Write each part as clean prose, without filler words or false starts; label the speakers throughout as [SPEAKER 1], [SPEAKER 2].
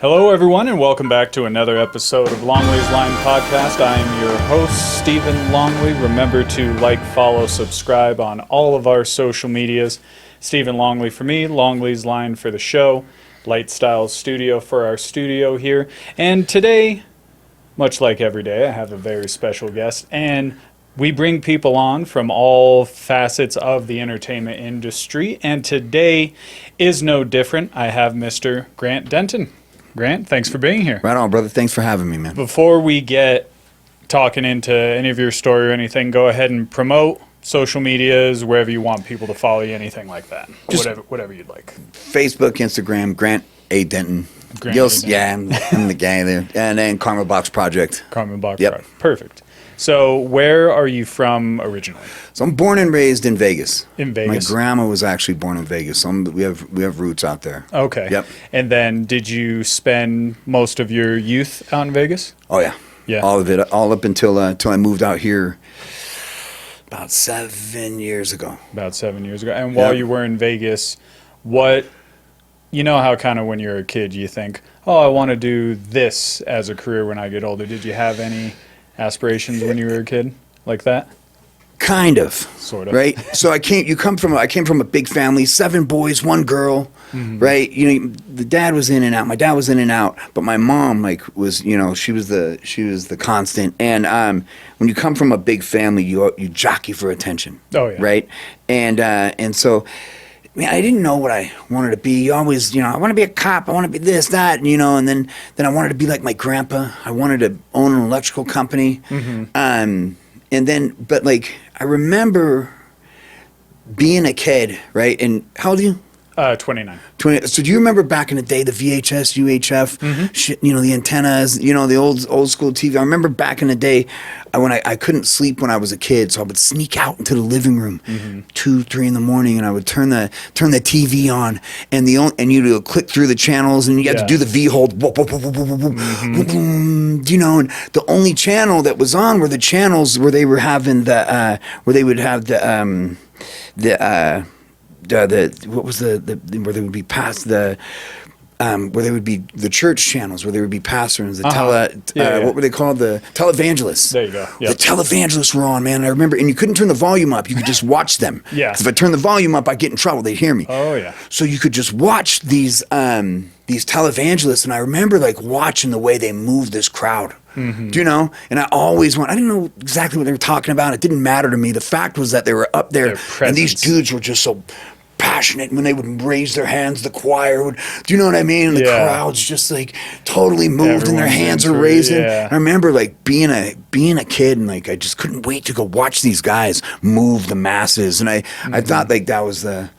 [SPEAKER 1] Hello, everyone, and welcome back to another episode of Longley's Line Podcast. I am your host, Stephen Longley. Remember to like, follow, subscribe on all of our social medias. Stephen Longley for me, Longley's Line for the show, Light Styles Studio for our studio here. And today, much like every day, I have a very special guest, and we bring people on from all facets of the entertainment industry, and today is no different. I have Mr. Grant Denton. Grant, thanks for being here.
[SPEAKER 2] Right on, brother. Thanks for having me, man.
[SPEAKER 1] Before we get talking into any of your story or anything, go ahead and promote social medias, wherever you want people to follow you, anything like that. Whatever you'd like.
[SPEAKER 2] Facebook, Instagram, Grant A Denton.
[SPEAKER 1] Grant A Denton.
[SPEAKER 2] Yeah, I'm the guy there. And then Karma Box Project.
[SPEAKER 1] Carmen Bach.
[SPEAKER 2] Yep.
[SPEAKER 1] Perfect. So where are you from originally?
[SPEAKER 2] So I'm born and raised in Vegas.
[SPEAKER 1] In Vegas.
[SPEAKER 2] My grandma was actually born in Vegas. So we have roots out there.
[SPEAKER 1] Okay.
[SPEAKER 2] Yep.
[SPEAKER 1] And then did you spend most of your youth out in Vegas?
[SPEAKER 2] Oh yeah.
[SPEAKER 1] Yeah.
[SPEAKER 2] All of it. All up until I moved out here about 7 years ago.
[SPEAKER 1] About 7 years ago. And while you were in Vegas, you know how kind of when you're a kid you think, oh, I want to do this as a career when I get older. Did you have any aspirations when you were a kid like that?
[SPEAKER 2] Kind of.
[SPEAKER 1] Sort of.
[SPEAKER 2] Right? So I came from a big family, 7 boys, 1 girl, right? You know, the dad was in and out. My dad was in and out, but my mom was, she was the constant. And when you come from a big family, you jockey for attention.
[SPEAKER 1] Oh yeah.
[SPEAKER 2] Right? And so I didn't know what I wanted to be. Always, I want to be a cop. I want to be this, that, and then I wanted to be like my grandpa. I wanted to own an electrical company. But I remember being a kid, right? And how old are you?
[SPEAKER 1] 29.
[SPEAKER 2] 20. So do you remember back in the day, the VHS, UHF, shit, the antennas, the old school TV? I remember back in the day when I couldn't sleep when I was a kid, so I would sneak out into the living room 2, 3 in the morning, and I would turn the TV on, and you click through the channels, and you had to do the V hold, and the only channel that was on were the channels where they were having where they would have where they would be past where they would be the church channels, where there would be pastors, what were they called? The televangelists.
[SPEAKER 1] There you go. Yep.
[SPEAKER 2] The televangelists were on, man. I remember, and you couldn't turn the volume up. You could just watch them.
[SPEAKER 1] Yeah.
[SPEAKER 2] 'Cause if I turned the volume up, I'd get in trouble. They'd hear me.
[SPEAKER 1] Oh yeah.
[SPEAKER 2] So you could just watch these televangelists, and I remember watching the way they moved this crowd. Do you know? And I didn't know exactly what they were talking about. It didn't matter to me. The fact was that they were up there, and these dudes were just so passionate. When they would raise their hands, the choir would, do you know what I mean? And the crowd's just totally moved, and their hands are raising. I remember being a kid, and I just couldn't wait to go watch these guys move the masses. And I thought that was the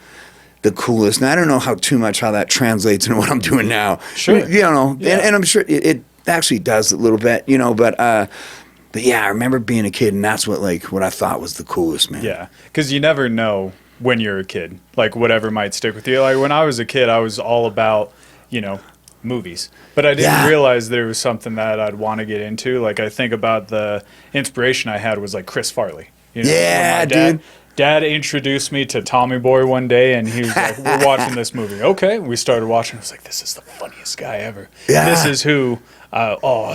[SPEAKER 2] coolest. And I don't know how that translates into what I'm doing now.
[SPEAKER 1] Sure.
[SPEAKER 2] And I'm sure it actually does a little bit, but yeah, I remember being a kid, and that's what I thought was the coolest, man.
[SPEAKER 1] Yeah, because you never know when you're a kid, whatever might stick with you. When I was a kid, I was all about, movies. But I didn't realize there was something that I'd want to get into. I think about the inspiration I had was Chris Farley.
[SPEAKER 2] Dude.
[SPEAKER 1] Dad introduced me to Tommy Boy one day, and he was like, we're watching this movie. Okay. We started watching. I was like, this is the funniest guy ever.
[SPEAKER 2] Yeah.
[SPEAKER 1] This is who, how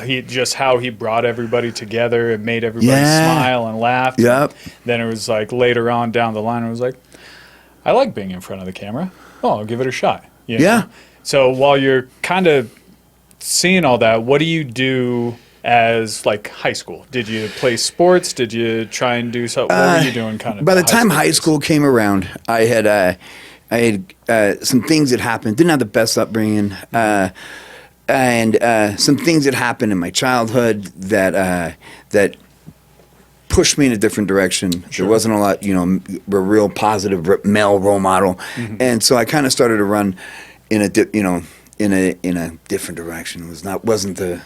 [SPEAKER 1] he brought everybody together and made everybody smile and laugh.
[SPEAKER 2] Yep.
[SPEAKER 1] Then it was later on down the line, it was I like being in front of the camera. Oh, I'll give it a shot.
[SPEAKER 2] Yeah.
[SPEAKER 1] So while you're kind of seeing all that, what do you do as high school? Did you play sports? Did you try and do something? What were you doing kind of?
[SPEAKER 2] By the time high school came around, I had some things that happened. Didn't have the best upbringing. And some things that happened in my childhood that pushed me in a different direction. Sure. There wasn't a lot, a real positive male role model, and so I kind of started to run in a different direction. Wasn't a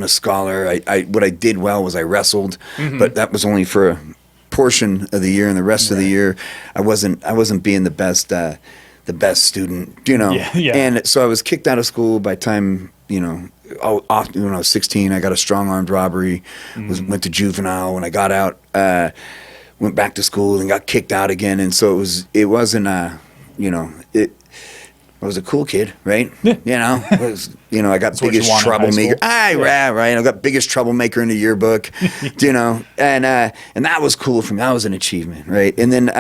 [SPEAKER 2] scholar. What I did well was I wrestled, but that was only for a portion of the year, and the rest of the year I wasn't being the best student,
[SPEAKER 1] Yeah.
[SPEAKER 2] And so I was kicked out of school by the time, when I was 16. I got a strong-armed robbery, went to juvenile. When I got out, went back to school and got kicked out again. And so it wasn't I was a cool kid, right?
[SPEAKER 1] Yeah.
[SPEAKER 2] I got
[SPEAKER 1] what you
[SPEAKER 2] biggest
[SPEAKER 1] want in high
[SPEAKER 2] troublemaker.
[SPEAKER 1] school.
[SPEAKER 2] Right. I got biggest troublemaker in the yearbook, and that was cool for me. That was an achievement, right? And then,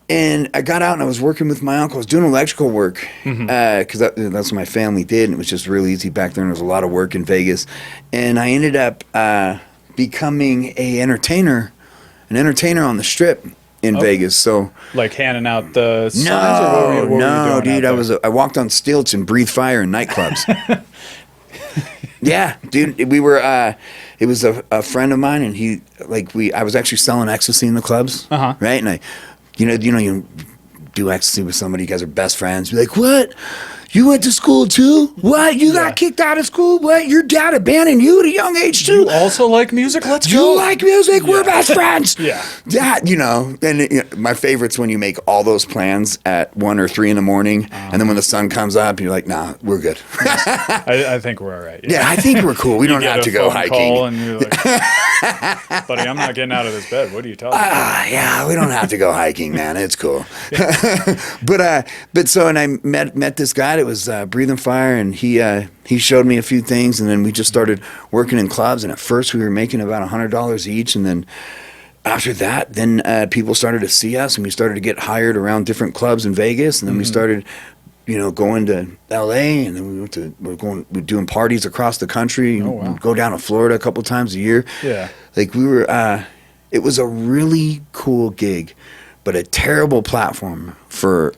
[SPEAKER 2] I got out and I was working with my uncle. I was doing electrical work because that's what my family did, and it was just real easy back then. There was a lot of work in Vegas, and I ended up becoming an entertainer on the Strip in Vegas. So
[SPEAKER 1] Like handing out the signs? Or what were you doing
[SPEAKER 2] dude.
[SPEAKER 1] out there?
[SPEAKER 2] I walked on stilts and breathed fire in nightclubs. Yeah, dude. We were. It was a friend of mine, and I was actually selling ecstasy in the clubs, right? And you do ecstasy with somebody. You guys are best friends. You're like, what? You went to school too? What? You got kicked out of school? What? Your dad abandoned you at a young age too?
[SPEAKER 1] You also like music? Let's go.
[SPEAKER 2] You like music? We're best friends.
[SPEAKER 1] Yeah.
[SPEAKER 2] That, and my favorite's when you make all those plans at 1 or 3 in the morning, and then when the sun comes up, you're like, nah, we're good.
[SPEAKER 1] I think we're all right.
[SPEAKER 2] Yeah, I think we're cool. We don't
[SPEAKER 1] get
[SPEAKER 2] have
[SPEAKER 1] a
[SPEAKER 2] to go
[SPEAKER 1] phone
[SPEAKER 2] hiking.
[SPEAKER 1] call and you're like, buddy, I'm not getting out of this bed. What are you talking about?
[SPEAKER 2] Yeah, we don't have to go hiking, man. It's cool. And I met this guy that was breathing fire, and he showed me a few things, and then we just started working in clubs. And at first, we were making about $100 each, and then after that, people started to see us, and we started to get hired around different clubs in Vegas, and then we started, going to L.A., and then we're doing parties across the country.
[SPEAKER 1] Oh, wow.
[SPEAKER 2] We'd go down to Florida a couple times a year.
[SPEAKER 1] Yeah.
[SPEAKER 2] Like we were, it was a really cool gig, but a terrible platform for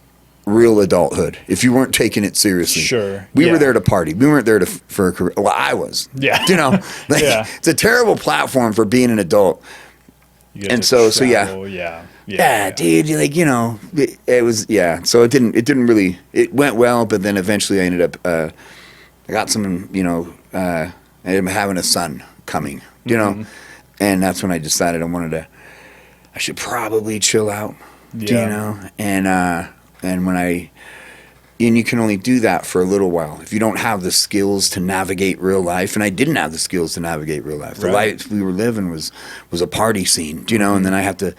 [SPEAKER 2] real adulthood if you weren't taking it seriously.
[SPEAKER 1] Sure.
[SPEAKER 2] We were there to party. We weren't there for a career. Well, I was.
[SPEAKER 1] Yeah.
[SPEAKER 2] It's a terrible platform for being an adult.
[SPEAKER 1] And
[SPEAKER 2] so
[SPEAKER 1] travel,
[SPEAKER 2] yeah, dude, it was, so it didn't really, it went well, but then eventually I ended up, I got some, I ended up having a son coming, and that's when I decided I should probably chill out, and you can only do that for a little while if you don't have the skills to navigate real life. And I didn't have the skills to navigate real life. The life we were living was a party scene, and then I have to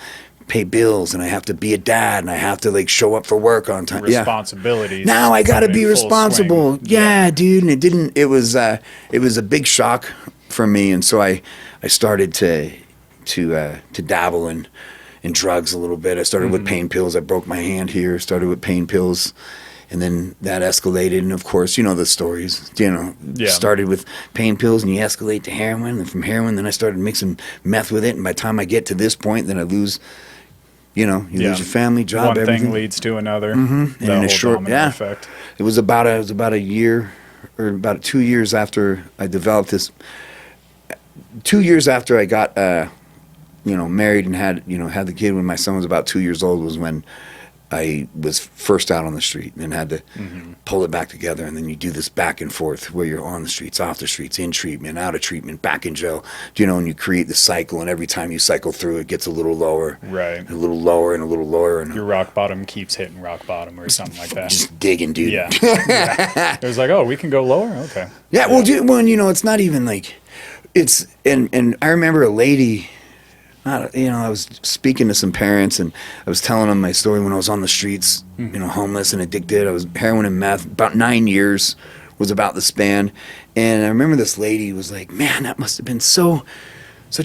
[SPEAKER 2] pay bills, and I have to be a dad, and I have to show up for work on time.
[SPEAKER 1] Responsibilities.
[SPEAKER 2] Now I got to be responsible.
[SPEAKER 1] Swing.
[SPEAKER 2] Yeah, dude. And it was a big shock for me. And so I started to dabble in drugs a little bit. I started with pain pills. I broke my hand here. Started with pain pills. And then that escalated, and of course, the stories. Started with pain pills, and you escalate to heroin, and from heroin, then I started mixing meth with it. And by the time I get to this point, then I lose, lose your family, job,
[SPEAKER 1] One
[SPEAKER 2] everything.
[SPEAKER 1] thing leads to another.
[SPEAKER 2] And in a short,
[SPEAKER 1] effect.
[SPEAKER 2] It was about a year, or about 2 years after I developed this. 2 years after I got, married and had the kid when my son was about 2 years old was when I was first out on the street and had to pull it back together. And then you do this back and forth where you're on the streets, off the streets, in treatment, out of treatment, back in jail, and you create the cycle. And every time you cycle through, it gets a little lower,
[SPEAKER 1] right?
[SPEAKER 2] A little lower and a little lower. And
[SPEAKER 1] your rock bottom keeps hitting rock bottom or something like that.
[SPEAKER 2] Just digging, dude.
[SPEAKER 1] Yeah. It was like, oh, we can go lower? Okay.
[SPEAKER 2] Yeah, well, it's not even like it's, and I remember a lady, I was speaking to some parents, and I was telling them my story when I was on the streets, homeless and addicted. I was heroin and meth. About 9 years was about the span. And I remember this lady was like, man, that must have been such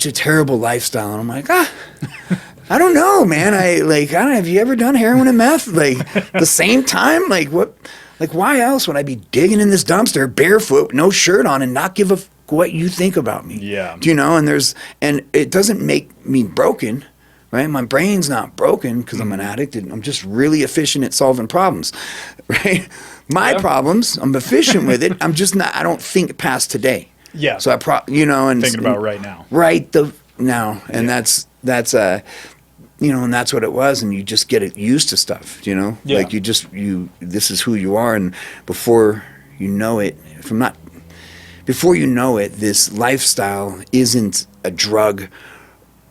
[SPEAKER 2] a terrible lifestyle. And I'm like, I don't know, man. I don't know, have you ever done heroin and meth? The same time? What? Why else would I be digging in this dumpster barefoot, no shirt on, and not give a what you think about me?
[SPEAKER 1] Yeah.
[SPEAKER 2] And it doesn't make me broken, right? My brain's not broken because I'm an addict, and I'm just really efficient at solving problems, right? My problems, I'm efficient with it. I'm just not, I don't think past today.
[SPEAKER 1] Yeah.
[SPEAKER 2] So and
[SPEAKER 1] thinking about right now.
[SPEAKER 2] Right now. And that's and that's what it was, and you just get used to stuff, Yeah. This is who you are, and before you know it, this lifestyle isn't a drug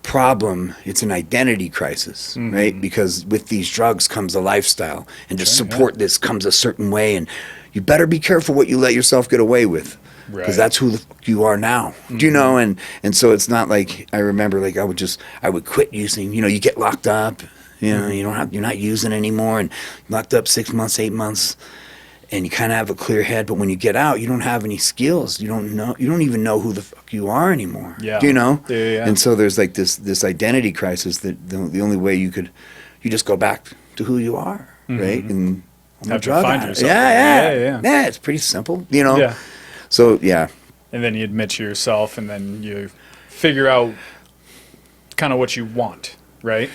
[SPEAKER 2] problem, it's an identity crisis, right? Because with these drugs comes a lifestyle, and to support this comes a certain way, and you better be careful what you let yourself get away with. Because that's who you are now, and so it's not like I remember I would quit using. You get locked up, You know, you're not using anymore, and locked up 6 months, 8 months, and you kind of have a clear head. But when you get out, you don't have any skills. You don't even know who the fuck you are anymore.
[SPEAKER 1] Yeah.
[SPEAKER 2] You know?
[SPEAKER 1] Yeah.
[SPEAKER 2] And so there's like this identity crisis that the only way you just go back to who you are, right? And
[SPEAKER 1] have to find yourself.
[SPEAKER 2] Yeah, it's pretty simple, you know?
[SPEAKER 1] Yeah.
[SPEAKER 2] So, yeah.
[SPEAKER 1] And then you admit to yourself, and then you figure out kind of what you want, right?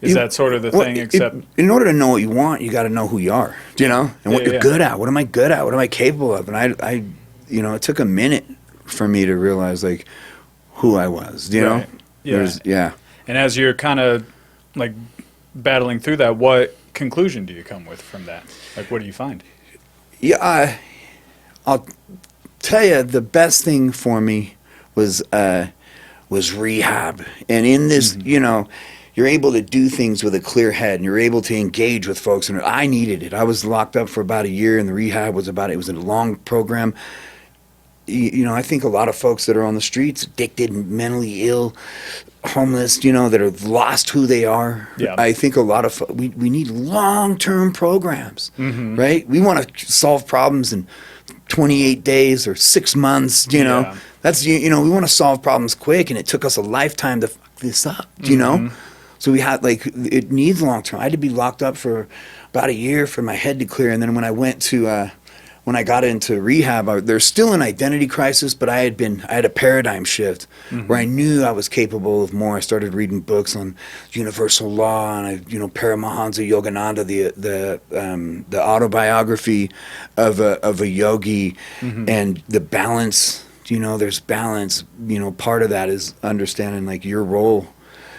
[SPEAKER 1] Is that sort of the thing? Except
[SPEAKER 2] in order to know what you want, you got to know who you are, you know, and what you're good at. What am I good at? What am I capable of? And I, you know, it took a minute for me to realize like who I was, you know.
[SPEAKER 1] Yeah. And as you're kind of like battling through that, what conclusion do you come with from that? Like, what do you find?
[SPEAKER 2] Yeah, I'll tell you, the best thing for me was rehab, and in this, you know, you're able to do things with a clear head, and you're able to engage with folks. And I needed it. I was locked up for about a year, and the rehab was it was a long program. You know, I think a lot of folks that are on the streets, addicted, mentally ill, homeless, you know, that have lost who they are.
[SPEAKER 1] Yeah.
[SPEAKER 2] I think a lot of we need long-term programs, right? We want to solve problems in 28 days or 6 months, you know.
[SPEAKER 1] Yeah.
[SPEAKER 2] That's, you know, we want to solve problems quick, and it took us a lifetime to fuck this up, you know? So we had, like, it needs long-term. I had to be locked up for about a year for my head to clear, and then when I got into rehab, there's still an identity crisis, but I had a paradigm shift where I knew I was capable of more. I started reading books on universal law, and Paramahansa Yogananda, the autobiography of a yogi, and the balance. You know, there's balance. You know, part of that is understanding like your role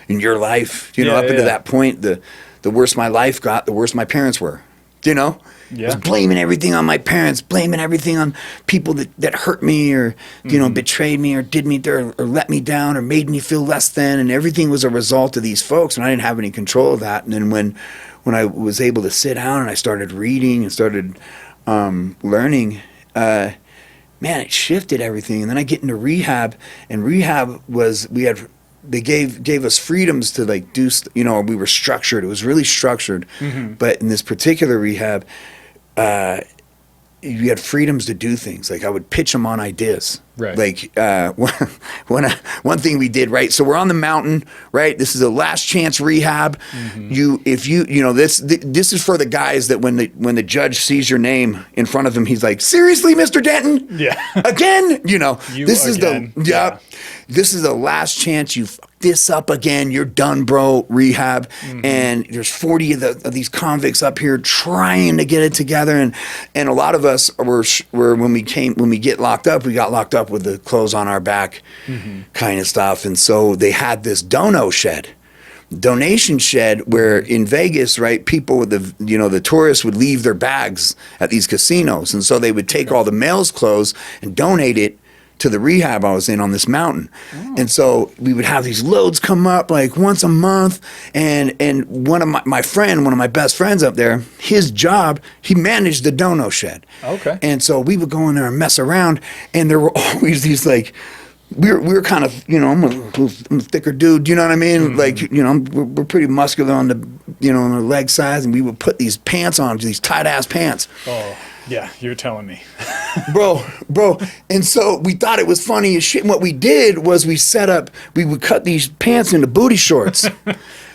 [SPEAKER 2] in your life. You know, up into that point, the worse my life got, the worse my parents were. You know.
[SPEAKER 1] Yeah.
[SPEAKER 2] I was blaming everything on my parents, blaming everything on people that hurt me or, you know, betrayed me or did me or let me down or made me feel less than. And everything was a result of these folks. And I didn't have any control of that. And then when I was able to sit down and I started reading and started learning, man, it shifted everything. And then I get into rehab, and rehab was, they gave us freedoms to like do, you know, we were structured. It was really structured. But in this particular rehab, you had freedoms to do things. Like I would pitch them on ideas.
[SPEAKER 1] Right.
[SPEAKER 2] Like one thing we did, right? So we're on the mountain, right? This is a last chance rehab. You know, this is for the guys that when the judge sees your name in front of him, he's like, seriously, Mr. Denton?
[SPEAKER 1] Yeah.
[SPEAKER 2] Again? You know, this
[SPEAKER 1] again.
[SPEAKER 2] is this is the last chance you fuck this up again. You're done, bro. Rehab. And there's 40 of these convicts up here trying to get it together. And a lot of us were when we get locked up, we got locked up with the clothes on our back kind of stuff. And so they had this donation shed where in Vegas, right, people with the tourists would leave their bags at these casinos. And so they would take all the male's clothes and donate it to the rehab I was in on this mountain. And so we would have these loads come up like once a month. And one of my best friends up there, his job, he managed the dono shed.
[SPEAKER 1] Okay.
[SPEAKER 2] And so we would go in there and mess around, and there were always these like, we were kind of, you know, I'm a thicker dude, you know what I mean? Like, you know, we're pretty muscular on the, you know, on the leg size, and we would put these pants on, these tight ass pants.
[SPEAKER 1] Oh, yeah, you're telling me.
[SPEAKER 2] bro. And so we thought it was funny as shit. And what we did was we would cut these pants into booty shorts.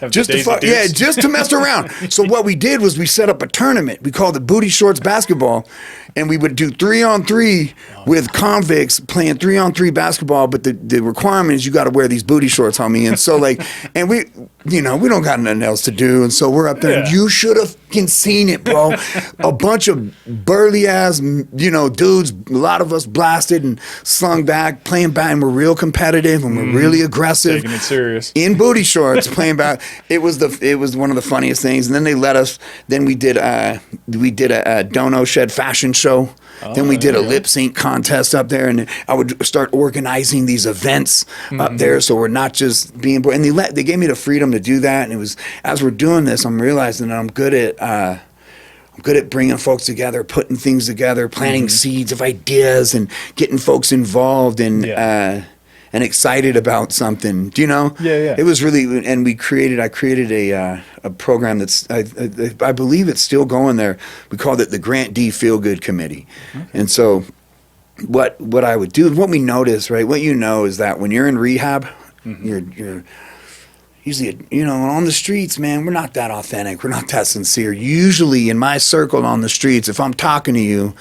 [SPEAKER 2] just to mess around. So what we did was we set up a tournament. We called it Booty Shorts Basketball. And we would do 3-on-3 with convicts playing 3-on-3 basketball. But the requirement is you got to wear these booty shorts, homie. And so like, and we don't got nothing else to do. And so we're up there. And you should have fucking seen it, bro. A bunch of burly ass, you know, dudes, a lot of us blasted and slung back, playing back. And we're real competitive and we're really aggressive.
[SPEAKER 1] Taking it serious.
[SPEAKER 2] In booty shorts, playing back. It was one of the funniest things. And then they let us, then we did a Dono Shed fashion show. Then we did a lip sync contest up there, and I would start organizing these events up there. So we're not just being, and they gave me the freedom to do that. And it was, as we're doing this, I'm realizing that I'm good at bringing folks together, putting things together, planting seeds of ideas, and getting folks involved. And and excited about something. Do you know?
[SPEAKER 1] Yeah.
[SPEAKER 2] It was really, and I created a program that's, I believe it's still going there. We called it the Grant D Feel Good Committee.
[SPEAKER 1] Okay.
[SPEAKER 2] And so what I would do, what we notice, right, what you know is that when you're in rehab, you're usually, on the streets, man, we're not that authentic. We're not that sincere. Usually in my circle on the streets, if I'm talking to you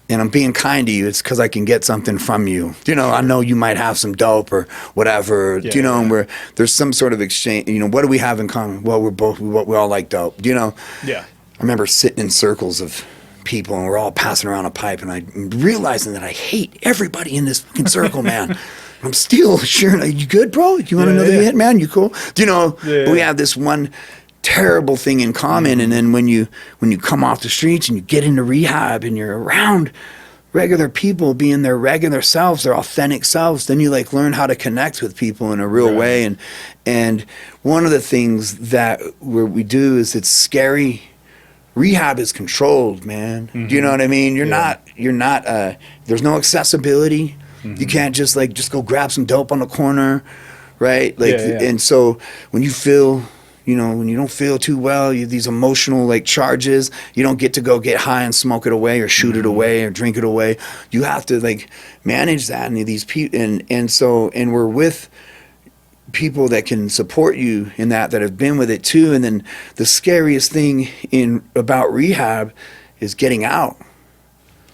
[SPEAKER 2] and I'm being kind to you, it's because I can get something from you. I know you might have some dope or whatever, and there's some sort of exchange. What do we have in common? Well, we all like dope,
[SPEAKER 1] Yeah.
[SPEAKER 2] I remember sitting in circles of people and we're all passing around a pipe and I'm realizing that I hate everybody in this fucking circle, man. I'm still sure. You good, bro? You want another hit, man? You cool? We have this one terrible thing in common. And then when you come off the streets and you get into rehab and you're around regular people being their regular selves, their authentic selves, then you learn how to connect with people in a real way. And one of the things that we do is it's scary. Rehab is controlled, man. Do you know what I mean? You're not, there's no accessibility. You can't just go grab some dope on the corner, right? And so when you feel, when you don't feel too well, these emotional charges, you don't get to go get high and smoke it away or shoot it away or drink it away. You have to manage that. And these people, and we're with people that can support you in that have been with it too. And then the scariest thing about rehab is getting out.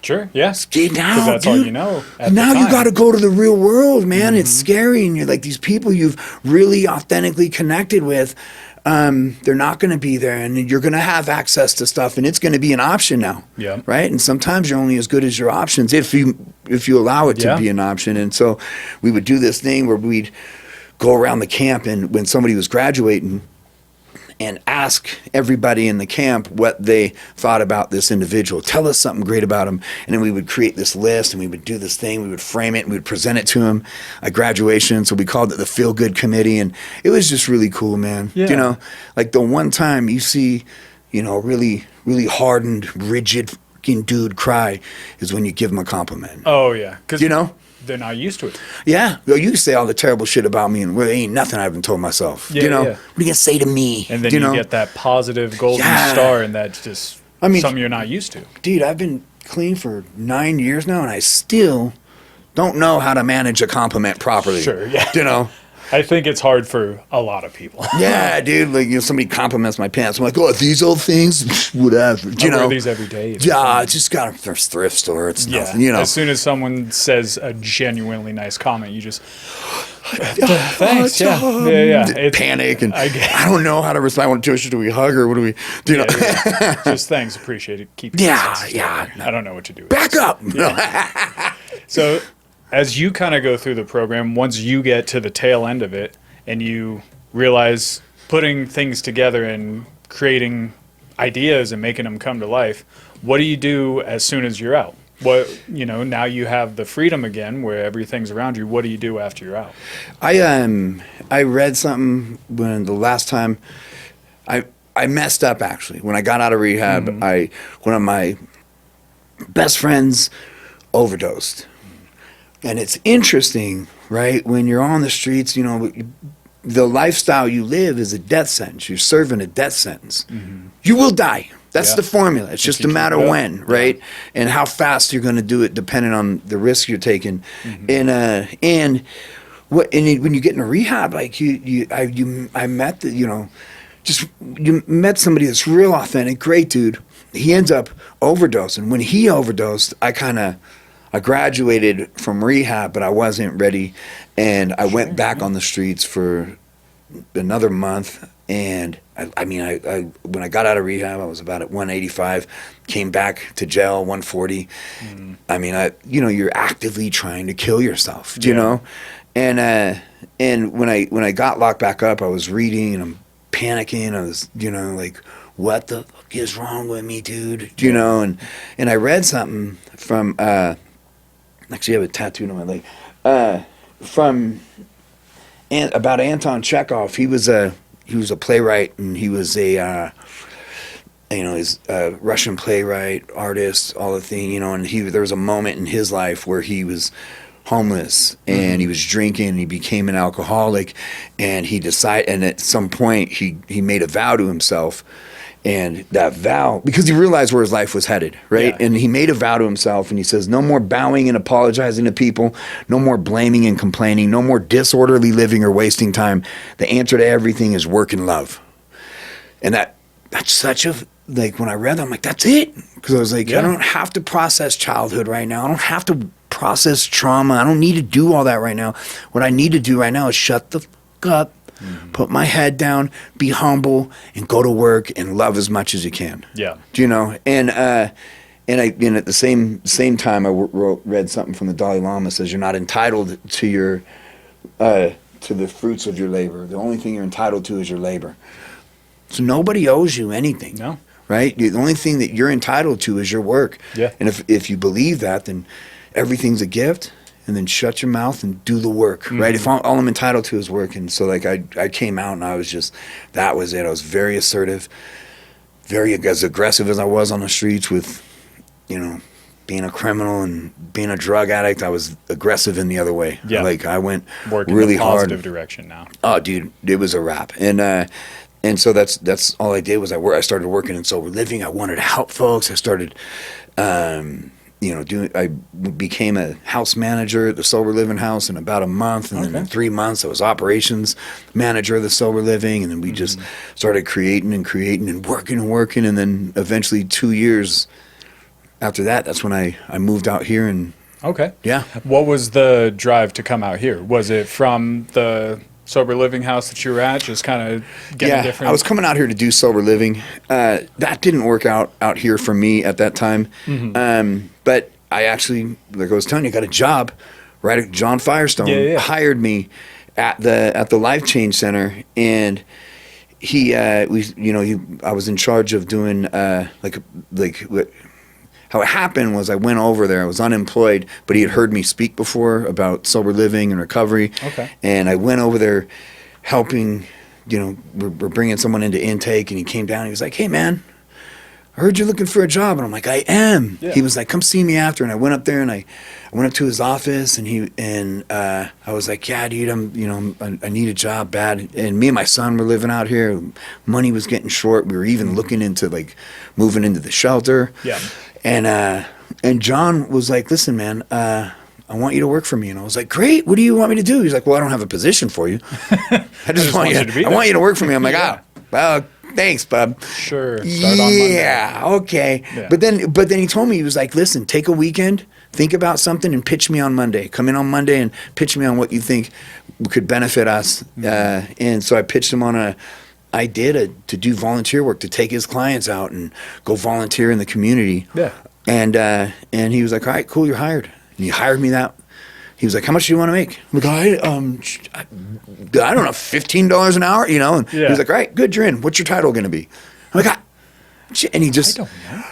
[SPEAKER 1] Sure, yeah.
[SPEAKER 2] Getting out,
[SPEAKER 1] that's
[SPEAKER 2] dude.
[SPEAKER 1] all you know at
[SPEAKER 2] now
[SPEAKER 1] the time.
[SPEAKER 2] You got to go to the real world, man. It's scary, and you're these people you've really authentically connected with. They're not going to be there, and you're going to have access to stuff, and it's going to be an option now.
[SPEAKER 1] Yeah.
[SPEAKER 2] Right. And sometimes you're only as good as your options if you allow it to be an option. And so we would do this thing where we'd go around the camp, and when somebody was graduating, and ask everybody in the camp what they thought about this individual. Tell us something great about them. And then we would create this list, and we would do this thing. We would frame it, and we would present it to them at graduation. So we called it the Feel Good Committee, and it was just really cool, man.
[SPEAKER 1] Yeah.
[SPEAKER 2] The one time you see, really, really hardened, rigid fucking dude cry is when you give him a compliment.
[SPEAKER 1] Oh, yeah. 'Cause
[SPEAKER 2] they're
[SPEAKER 1] not used to it.
[SPEAKER 2] Yeah. Well, you say all the terrible shit about me, and ain't nothing I haven't told myself.
[SPEAKER 1] Yeah,
[SPEAKER 2] What are you going to say to me?
[SPEAKER 1] And then you get that positive golden star, and that's just something you're not used to.
[SPEAKER 2] Dude, I've been clean for 9 years now, and I still don't know how to manage a compliment properly.
[SPEAKER 1] Sure, yeah. I think it's hard for a lot of people.
[SPEAKER 2] Yeah, dude. Somebody compliments my pants. I'm like, oh, these old things, whatever.
[SPEAKER 1] I wear these every day.
[SPEAKER 2] Yeah, it's just got a thrift store. It's nothing.
[SPEAKER 1] As soon as someone says a genuinely nice comment, you just thanks. Yeah.
[SPEAKER 2] Panic, and I don't know how to respond. Do we hug or what do we?
[SPEAKER 1] Just thanks, appreciate it. Keep.
[SPEAKER 2] Yeah.
[SPEAKER 1] I don't know what to do.
[SPEAKER 2] Back up.
[SPEAKER 1] Yeah. So, as you kind of go through the program, once you get to the tail end of it and you realize putting things together and creating ideas and making them come to life, what do you do as soon as you're out? Now you have the freedom again where everything's around you. What do you do after you're out?
[SPEAKER 2] I read something when the last time I messed up, actually. When I got out of rehab, one of my best friends overdosed. And it's interesting, right? When you're on the streets, the lifestyle you live is a death sentence. You're serving a death sentence. You will die. That's the formula. It's just a matter of when, right? And how fast you're going to do it, depending on the risk you're taking. And when you get into rehab, I met you met somebody that's real authentic, great dude. He ends up overdosing. When he overdosed, I graduated from rehab, but I wasn't ready, and I went back on the streets for another month. And when I got out of rehab, I was about at 185. Came back to jail 140. You're actively trying to kill yourself. Do you know? And when I got locked back up, I was reading and I'm panicking. I was what the fuck is wrong with me, dude? Do you know? And I read something from actually I have a tattoo on my leg about Anton Chekhov. He was a playwright, and he was he's a Russian playwright, artist, all the thing, and there was a moment in his life where he was homeless, and he was drinking, and he became an alcoholic, and he decided, and at some point he made a vow to himself, and that vow, because he realized where his life was headed, right?
[SPEAKER 1] Yeah.
[SPEAKER 2] And he made a vow to himself, and he says, no more bowing and apologizing to people, no more blaming and complaining, no more disorderly living or wasting time. The answer to everything is work and love. And that's such a, like, when I read that, I'm like, that's it. Because I was like, I don't have to process childhood right now. I don't have to process trauma. I don't need to do all that right now. What I need to do right now is shut the fuck up, put my head down, be humble, and go to work and love as much as you can.
[SPEAKER 1] Yeah.
[SPEAKER 2] Do you know? And at the same time, I read something from the Dalai Lama, says you're not entitled to your to the fruits of your labor. The only thing you're entitled to is your labor. So nobody owes you anything.
[SPEAKER 1] No.
[SPEAKER 2] Right? The only thing that you're entitled to is your work.
[SPEAKER 1] Yeah.
[SPEAKER 2] And if you believe that, then everything's a gift, and then shut your mouth and do the work, right? If all I'm entitled to is work. And so, like, I came out and I was just, that was it. I was very assertive, very as aggressive as I was on the streets with, you know, being a criminal and being a drug addict. I was aggressive in the other way.
[SPEAKER 1] Yeah.
[SPEAKER 2] Like, I went
[SPEAKER 1] Working
[SPEAKER 2] really
[SPEAKER 1] in a
[SPEAKER 2] hard.
[SPEAKER 1] positive direction now.
[SPEAKER 2] Oh, dude, it was a wrap. And so that's all I did was I started working in sober living. I wanted to help folks. I started, I became a house manager at the sober living house in about a month. And then in 3 months, I was operations manager of the sober living. And then we just started creating and working. And then eventually 2 years after that, that's when I moved out here. And
[SPEAKER 1] Okay.
[SPEAKER 2] yeah.
[SPEAKER 1] What was the drive to come out here? Was it from the sober living house that you were at, just kind of getting different?
[SPEAKER 2] I was coming out here to do sober living. That didn't work out here for me at that time. But I actually, like I was telling you, got a job right at John Firestone hired me at the Life Change Center, and I was in charge of doing how it happened was I went over there. I was unemployed, but he had heard me speak before about sober living and recovery.
[SPEAKER 1] Okay.
[SPEAKER 2] And I went over there helping, we're bringing someone into intake, and he came down and he was like, hey, man, I heard you're looking for a job. And I'm like, I am. Yeah. He was like, come see me after. And I went up there and I went up to his office, and I was like, yeah, dude, I need a job bad. And me and my son were living out here. Money was getting short. We were even looking into like moving into the shelter.
[SPEAKER 1] Yeah.
[SPEAKER 2] And John was like, listen, man, I want you to work for me. And I was like, great. What do you want me to do? He's like, well, I don't have a position for you. I just want you to be there. I want you to work for me. I'm like, well, thanks, bub.
[SPEAKER 1] Sure. Start on Monday.
[SPEAKER 2] Yeah, okay.
[SPEAKER 1] Yeah.
[SPEAKER 2] But then he told me, he was like, listen, take a weekend, think about something, and pitch me on Monday. Come in on Monday and pitch me on what you think could benefit us. And so I pitched him on an idea to do volunteer work, to take his clients out and go volunteer in the community.
[SPEAKER 1] Yeah.
[SPEAKER 2] And he was like, all right, cool, you're hired. And he hired me that. He was like, how much do you want to make? I'm like, I don't know, $15 an hour, And he was like, all right, good, you're in. What's your title going to be? I'm like, and he just,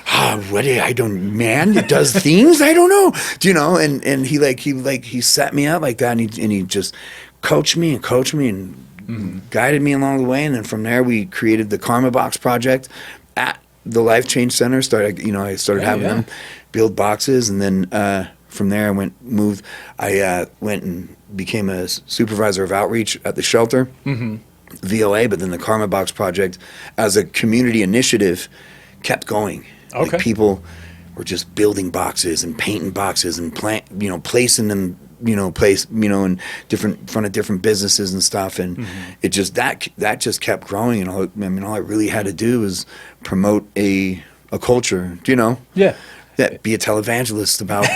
[SPEAKER 2] I don't, man, it does things I don't know, and he set me up like that, and he just coached me and guided me along the way. And then from there, we created the Karma Box project at the Life Change Center. I started having them build boxes, and then from there, I went and became a supervisor of outreach at the shelter, VOA. But then the Karma Box project, as a community initiative, kept going.
[SPEAKER 1] Okay.
[SPEAKER 2] Like, people were just building boxes and painting boxes and placing them, in front of different businesses and stuff. And it just that just kept growing. And all I really had to do was promote a culture.
[SPEAKER 1] Yeah.
[SPEAKER 2] Yeah, be a televangelist about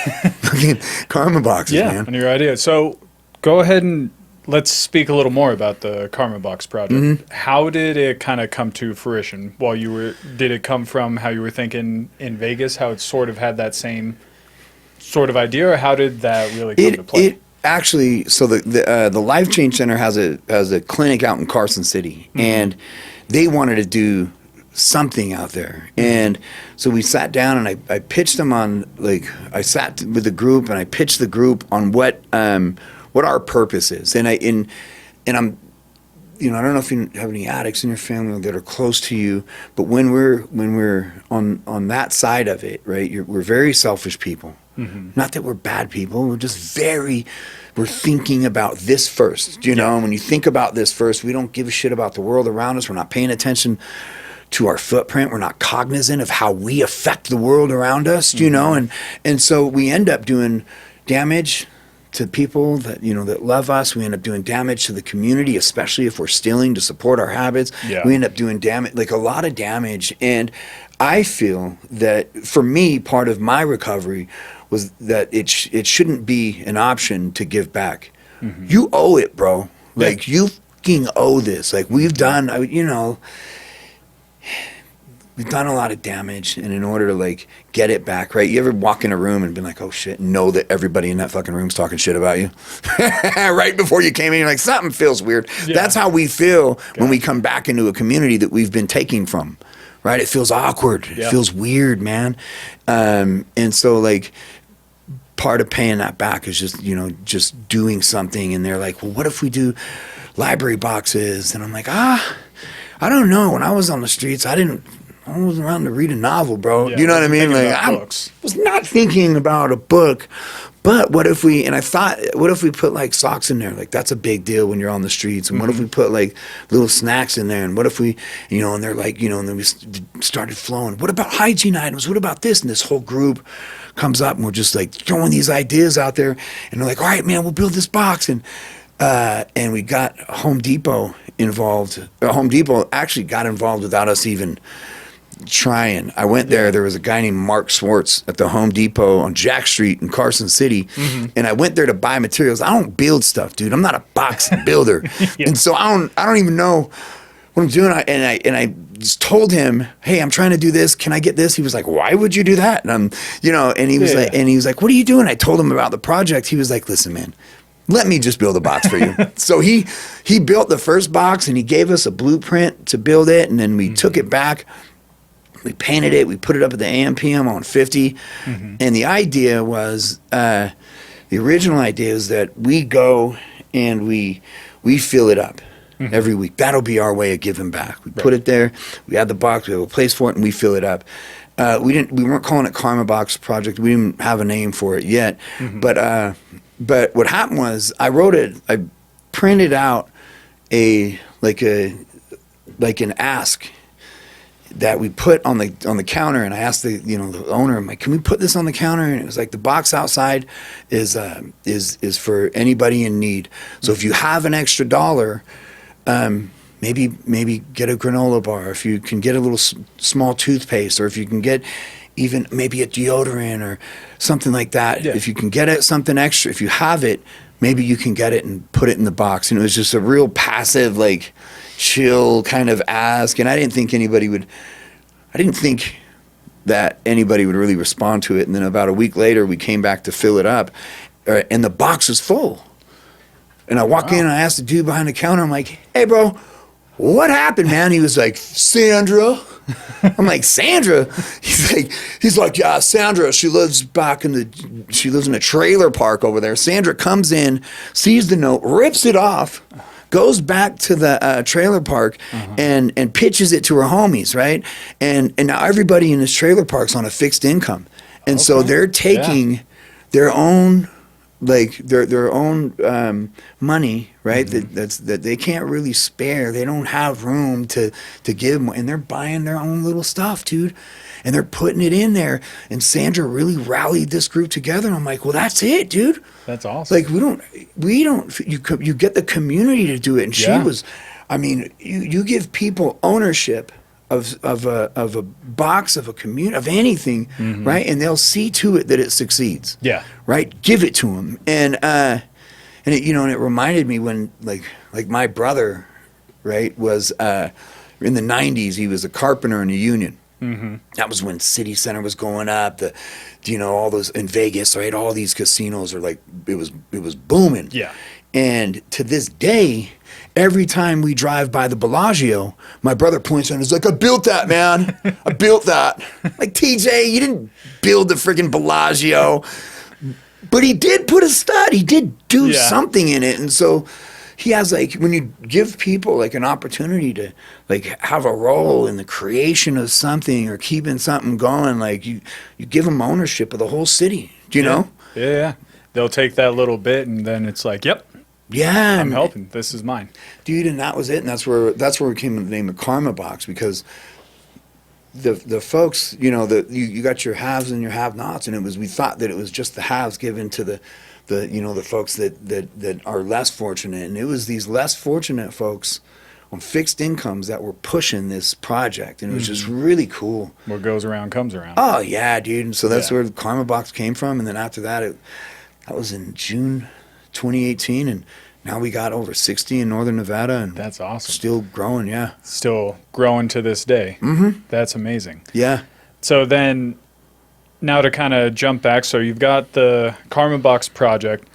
[SPEAKER 2] fucking Karma Boxes, man.
[SPEAKER 1] And your idea. So go ahead and let's speak a little more about the Karma Box project. How did it kind of come to fruition did it come from how you were thinking in Vegas, how it sort of had that same sort of idea, or how did that really come to play?
[SPEAKER 2] It actually, so the Life Change Center has a clinic out in Carson City, and they wanted to do something out there. And so we sat down, and I pitched them on, I sat with the group and I pitched the group on what our purpose is. And I'm, I don't know if you have any addicts in your family that are close to you, but when we're on that side of it, right, we're very selfish people. Not that we're bad people. We're just we're thinking about this first, you know? And when you think about this first, we don't give a shit about the world around us. We're not paying attention to our footprint. We're not cognizant of how we affect the world around us, you know? And so we end up doing damage to people that, you know, that love us. We end up doing damage to the community, especially if we're stealing to support our habits. We end up doing damage, like a lot of damage. And I feel that for me, part of my recovery was that it shouldn't be an option to give back. You owe it, bro. Like you fucking owe this. Like we've done, you know, we've done a lot of damage, and in order to like get it back, right? You ever walk in a room and been like, oh shit, know that everybody in that fucking room's talking shit about you? Right before you came in, you're like, something feels weird. That's how we feel when we come back into a community that we've been taking from, right? It feels awkward. It feels weird, man. And so like part of paying that back is just, you know, just doing something. And they're like, well, what if we do library boxes? And I'm like, I don't know. When I was on the streets, I wasn't around to read a novel, bro. You know what I mean? Like I was not thinking about a book. But what if we put like socks in there? Like that's a big deal when you're on the streets. And what if we put like little snacks in there? And what if we, you know, and they're like, you know, and then we started flowing. What about hygiene items? What about this? And this whole group comes up and we're just like throwing these ideas out there. And they're like, all right, man, we'll build this box. And we got Home Depot involved. Home Depot actually got involved without us even trying. I went there. There was a guy named Mark Swartz at the Home Depot on Jack Street in Carson City, and I went there to buy materials. I don't build stuff, dude. I'm not a box builder, and so I don't even know what I'm doing. I just told him, hey, I'm trying to do this. Can I get this? He was like, why would you do that? And I'm, you know, and he was like, what are you doing? I told him about the project. He was like, listen, man, let me just build a box for you. So he built the first box and he gave us a blueprint to build it. And then we took it back. We painted it. We put it up at the AM/PM on 50. And the idea was, the original idea is that we go and we fill it up every week. That'll be our way of giving back. We put it there. We had the box. We have a place for it, and we fill it up. We weren't calling it Karma Box Project. We didn't have a name for it yet. But what happened was I printed out an ask that we put on the counter, and I asked the owner, I'm like, can we put this on the counter? And it was like, the box outside is for anybody in need. So if you have an extra $1, maybe get a granola bar. If you can get a little small toothpaste, or if you can get even maybe a deodorant or something like that. If you can get something extra, if you have it, maybe you can get it and put it in the box. And it was just a real passive, like, chill kind of ask. And I didn't think that anybody would really respond to it. And then about a week later, we came back to fill it up, and the box was full. And I walk in and I asked the dude behind the counter, I'm like, hey, bro, what happened, man? He was like, Sandra. I'm like, Sandra? He's like, yeah, Sandra, she lives in a trailer park over there. Sandra comes in, sees the note, rips it off, goes back to the trailer park and pitches it to her homies, right? And now everybody in this trailer park's on a fixed income. And so they're taking their own, like their own money, right? That they can't really spare. They don't have room to give more, and they're buying their own little stuff, dude. And they're putting it in there. And Sandra really rallied this group together. And I'm like, well, that's it, dude.
[SPEAKER 1] That's awesome.
[SPEAKER 2] Like you get the community to do it. And she was, I mean, you give people ownership of a box, of a community, of anything, right? And they'll see to it that it succeeds. Yeah. Right? Give it to them. And it, you know, and it reminded me when like my brother, right, was in the 90s, he was a carpenter in a union. That was when City Center was going up, all those in Vegas, right? All these casinos are like, it was booming. Yeah. And to this day, every time we drive by the Bellagio, my brother points and is like, I built that, man. I built that. Like, TJ, you didn't build the freaking Bellagio. But he did put a stud. He did do something in it. And so he has, like, when you give people like an opportunity to like have a role in the creation of something or keeping something going, like you give them ownership of the whole city. Do you know?
[SPEAKER 1] Yeah. They'll take that little bit, and then it's like, yep,
[SPEAKER 2] Yeah,
[SPEAKER 1] I'm helping. This is mine.
[SPEAKER 2] dude, and that was it. And that's where we came with the name of Karma Box, because the folks, you got your haves and your have-nots, and we thought that it was just the haves given to the folks that are less fortunate, and it was these less fortunate folks on fixed incomes that were pushing this project, and it was just really cool.
[SPEAKER 1] What goes around comes around.
[SPEAKER 2] Oh yeah, dude. And so that's where the Karma Box came from, and then after that, that was in June 2018, and now we got over 60 in Northern Nevada, and
[SPEAKER 1] That's awesome.
[SPEAKER 2] still growing. Yeah,
[SPEAKER 1] Still growing to this day. Mm-hmm. That's amazing.
[SPEAKER 2] yeah,
[SPEAKER 1] So then, now to kind of jump back, so you've got the Karma Box project.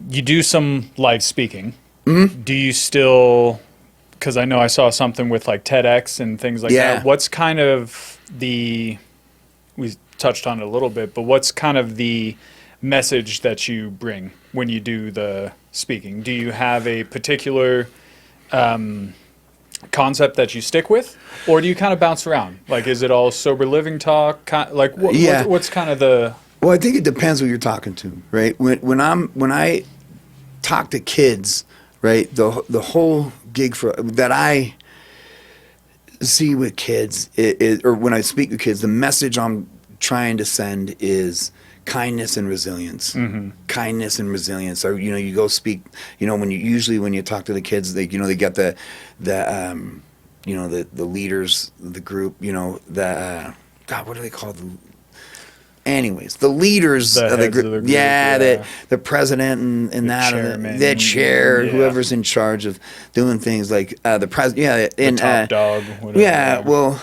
[SPEAKER 1] You do some live speaking. Mm-hmm. Do you still, because I know I saw something with like TEDx and things like that. What's kind of we touched on it a little bit, but what's kind of the message that you bring when you do the speaking? Do you have a particular concept that you stick with, or do you kind of bounce around? Like, is it all sober living talk? Like, what's kind of the?
[SPEAKER 2] Well, I think it depends who you're talking to, right? When I talk to kids, right, the whole gig that I see with kids, or when I speak with kids, the message I'm trying to send is kindness and resilience. Mm-hmm. Kindness and resilience. Or you go speak. When you talk to the kids, they get the leaders of the group. God, what are they called? Anyways, the leaders of the group, the president and the chair, whoever's in charge of doing things like the president,
[SPEAKER 1] the top dog,
[SPEAKER 2] whatever.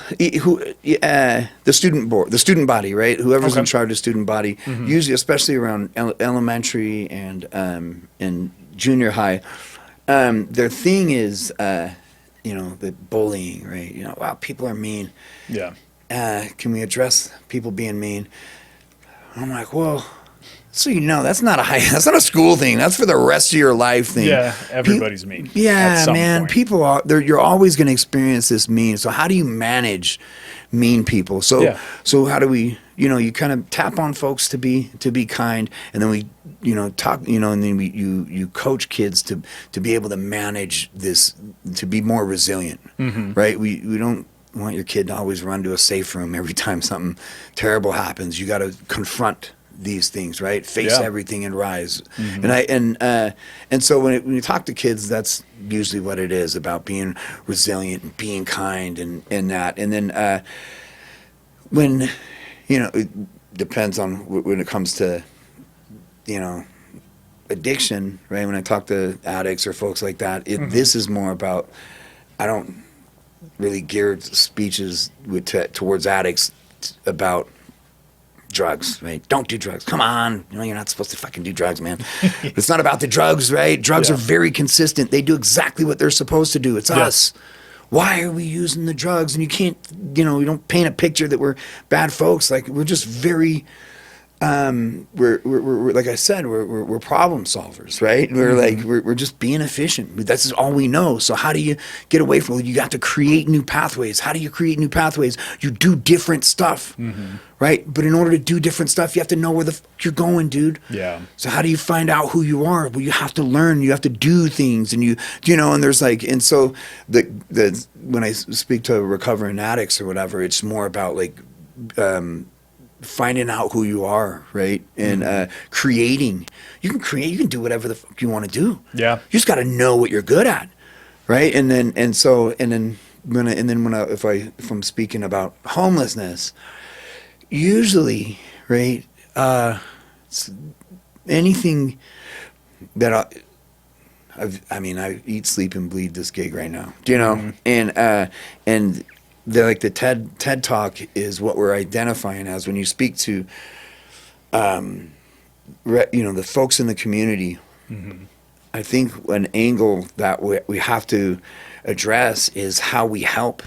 [SPEAKER 2] The student board, the student body, right? Whoever's in charge of student body, usually, especially around elementary and junior high, their thing is, the bullying, right? Wow, people are mean.
[SPEAKER 1] Yeah.
[SPEAKER 2] Can we address people being mean? I'm like, well, so that's not a school thing. That's for the rest of your life thing.
[SPEAKER 1] Yeah, everybody's mean.
[SPEAKER 2] Yeah, man. Point. People you're always going to experience this mean. So how do you manage mean people? So how do we? You kind of tap on folks to be kind, and then we talk. And then you coach kids to be able to manage this, to be more resilient. Mm-hmm. Right? We don't want your kid to always run to a safe room every time something terrible happens. You got to confront these things, right? Face everything and rise. Mm-hmm. And so when you talk to kids, that's usually what it is, about being resilient and being kind and that. And then when it depends on when it comes to addiction, right? When I talk to addicts or folks like that, this is more about, I don't really geared speeches towards addicts about drugs, right? Don't do drugs. Come on. You're not supposed to fucking do drugs, man. It's not about the drugs, right? Drugs are very consistent. They do exactly what they're supposed to do. It's us. Why are we using the drugs? And you can't, you don't paint a picture that we're bad folks. Like, we're just very, we're like I said, we're problem solvers, right? We're just being efficient. That's all we know. So how do you get away from it? You got to create new pathways. How do you create new pathways? You do different stuff, right? But in order to do different stuff, you have to know where the fuck you're going, dude.
[SPEAKER 1] Yeah.
[SPEAKER 2] So how do you find out who you are? Well, you have to learn. You have to do things, and and there's and so the when I speak to recovering addicts or whatever, it's more about finding out who you are, right? And creating. You can do whatever the fuck you want to do.
[SPEAKER 1] Yeah.
[SPEAKER 2] You just got to know what you're good at, right? And then if I'm speaking about homelessness, usually, right? Anything that I eat, sleep, and bleed this gig right now. Do you know? Mm-hmm. And the TED Talk is what we're identifying as when you speak to, the folks in the community. Mm-hmm. I think an angle that we have to address is how we help,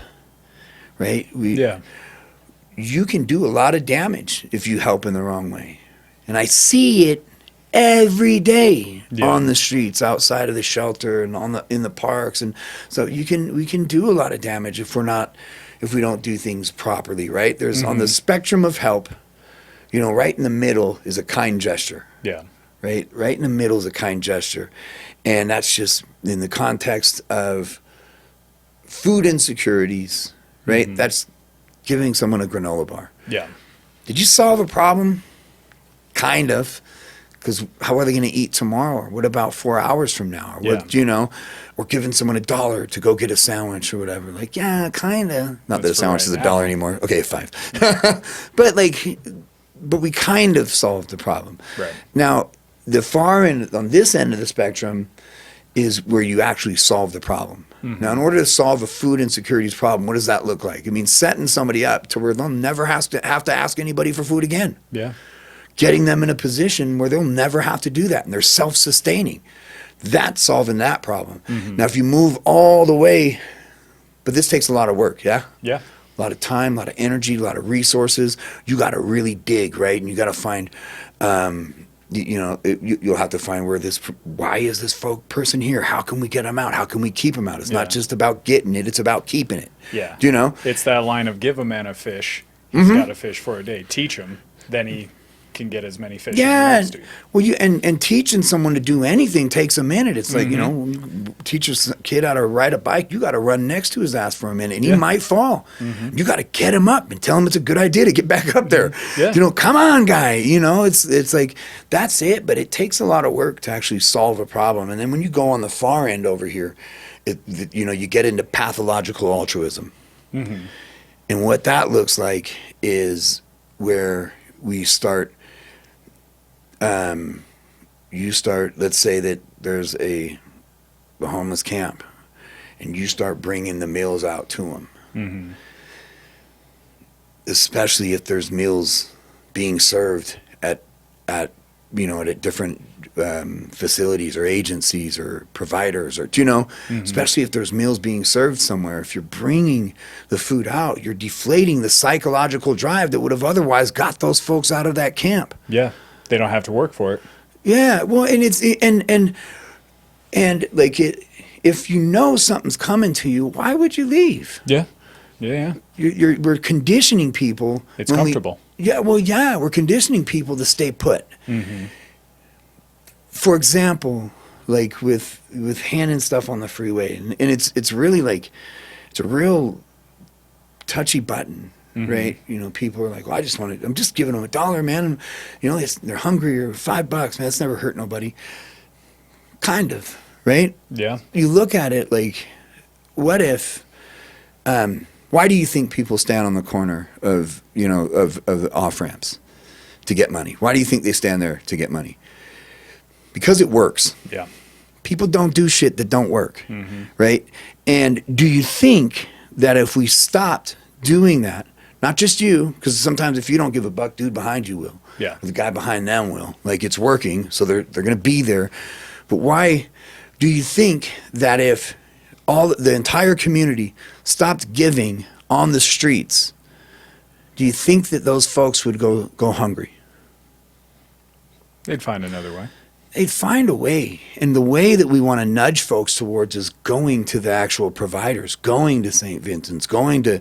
[SPEAKER 2] right? You can do a lot of damage if you help in the wrong way. And I see it every day on the streets, outside of the shelter, and in the parks. And so we can do a lot of damage if we don't do things properly, right? There's on the spectrum of help, right in the middle is a kind gesture.
[SPEAKER 1] Yeah.
[SPEAKER 2] Right in the middle is a kind gesture. And that's just in the context of food insecurities, right?
[SPEAKER 1] Mm-hmm.
[SPEAKER 2] That's giving someone a granola bar.
[SPEAKER 1] Yeah.
[SPEAKER 2] Did you solve a problem? Kind of. Because how are they going to eat tomorrow? Or what about 4 hours from now? Or what, or giving someone $1 to go get a sandwich or whatever. Like, yeah, kind of. Not that a sandwich is $1 anymore. Okay, $5. But we kind of solved the problem.
[SPEAKER 1] Right.
[SPEAKER 2] Now, the far end, on this end of the spectrum, is where you actually solve the problem. Mm-hmm. Now, in order to solve a food insecurities problem, what does that look like? It means setting somebody up to where they'll never have to ask anybody for food again.
[SPEAKER 1] Yeah.
[SPEAKER 2] Getting them in a position where they'll never have to do that, and they're self-sustaining. That's solving that problem. Mm-hmm. Now, if you move all the way, but this takes a lot of work, yeah?
[SPEAKER 1] Yeah.
[SPEAKER 2] A lot of time, a lot of energy, a lot of resources. You got to really dig, right? And you got to find, you'll have to find why is this person here? How can we get them out? How can we keep them out? It's not just about getting it, it's about keeping it.
[SPEAKER 1] Yeah.
[SPEAKER 2] Do you know?
[SPEAKER 1] It's that line of give a man a fish. He's got a fish for a day. Teach him. Then he can get as many fish as he wants to.
[SPEAKER 2] Well, and teaching someone to do anything takes a minute. It's like, teach a kid how to ride a bike, you got to run next to his ass for a minute, and he might fall. Mm-hmm. You got to get him up and tell him it's a good idea to get back up there. Yeah. Come on, guy. It's like, that's it, but it takes a lot of work to actually solve a problem. And then when you go on the far end over here, you get into pathological altruism. Mm-hmm. And what that looks like is where we start, let's say that there's a homeless camp, and you start bringing the meals out to them. Mm-hmm. Especially if there's meals being served at different facilities or agencies or providers, or especially if there's meals being served somewhere. If you're bringing the food out, you're deflating the psychological drive that would have otherwise got those folks out of that camp.
[SPEAKER 1] Yeah, they don't have to work for it.
[SPEAKER 2] Yeah, well, and it's like if you know something's coming to you, why would you leave?
[SPEAKER 1] Yeah.
[SPEAKER 2] We're conditioning people.
[SPEAKER 1] It's comfortable.
[SPEAKER 2] We're conditioning people to stay put. Mm-hmm. For example, like with handing stuff on the freeway, and it's really like, it's a real touchy button. Mm-hmm. Right? People are like, well, I'm just giving them $1, man. And, they're hungry, or $5, man. That's never hurt nobody. Kind of, right?
[SPEAKER 1] Yeah.
[SPEAKER 2] You look at it like, what if, why do you think people stand on the corner of the off-ramps to get money? Why do you think they stand there to get money? Because it works.
[SPEAKER 1] Yeah.
[SPEAKER 2] People don't do shit that don't work,
[SPEAKER 1] mm-hmm.
[SPEAKER 2] right? And do you think that if we stopped doing that, not just you, because sometimes if you don't give a buck, dude behind you will.
[SPEAKER 1] Yeah.
[SPEAKER 2] The guy behind them will. Like, it's working, so they're going to be there. But why do you think that if the entire community stopped giving on the streets, do you think that those folks would go hungry?
[SPEAKER 1] They'd find another way.
[SPEAKER 2] They'd find a way. And the way that we want to nudge folks towards is going to the actual providers, going to St. Vincent's, going to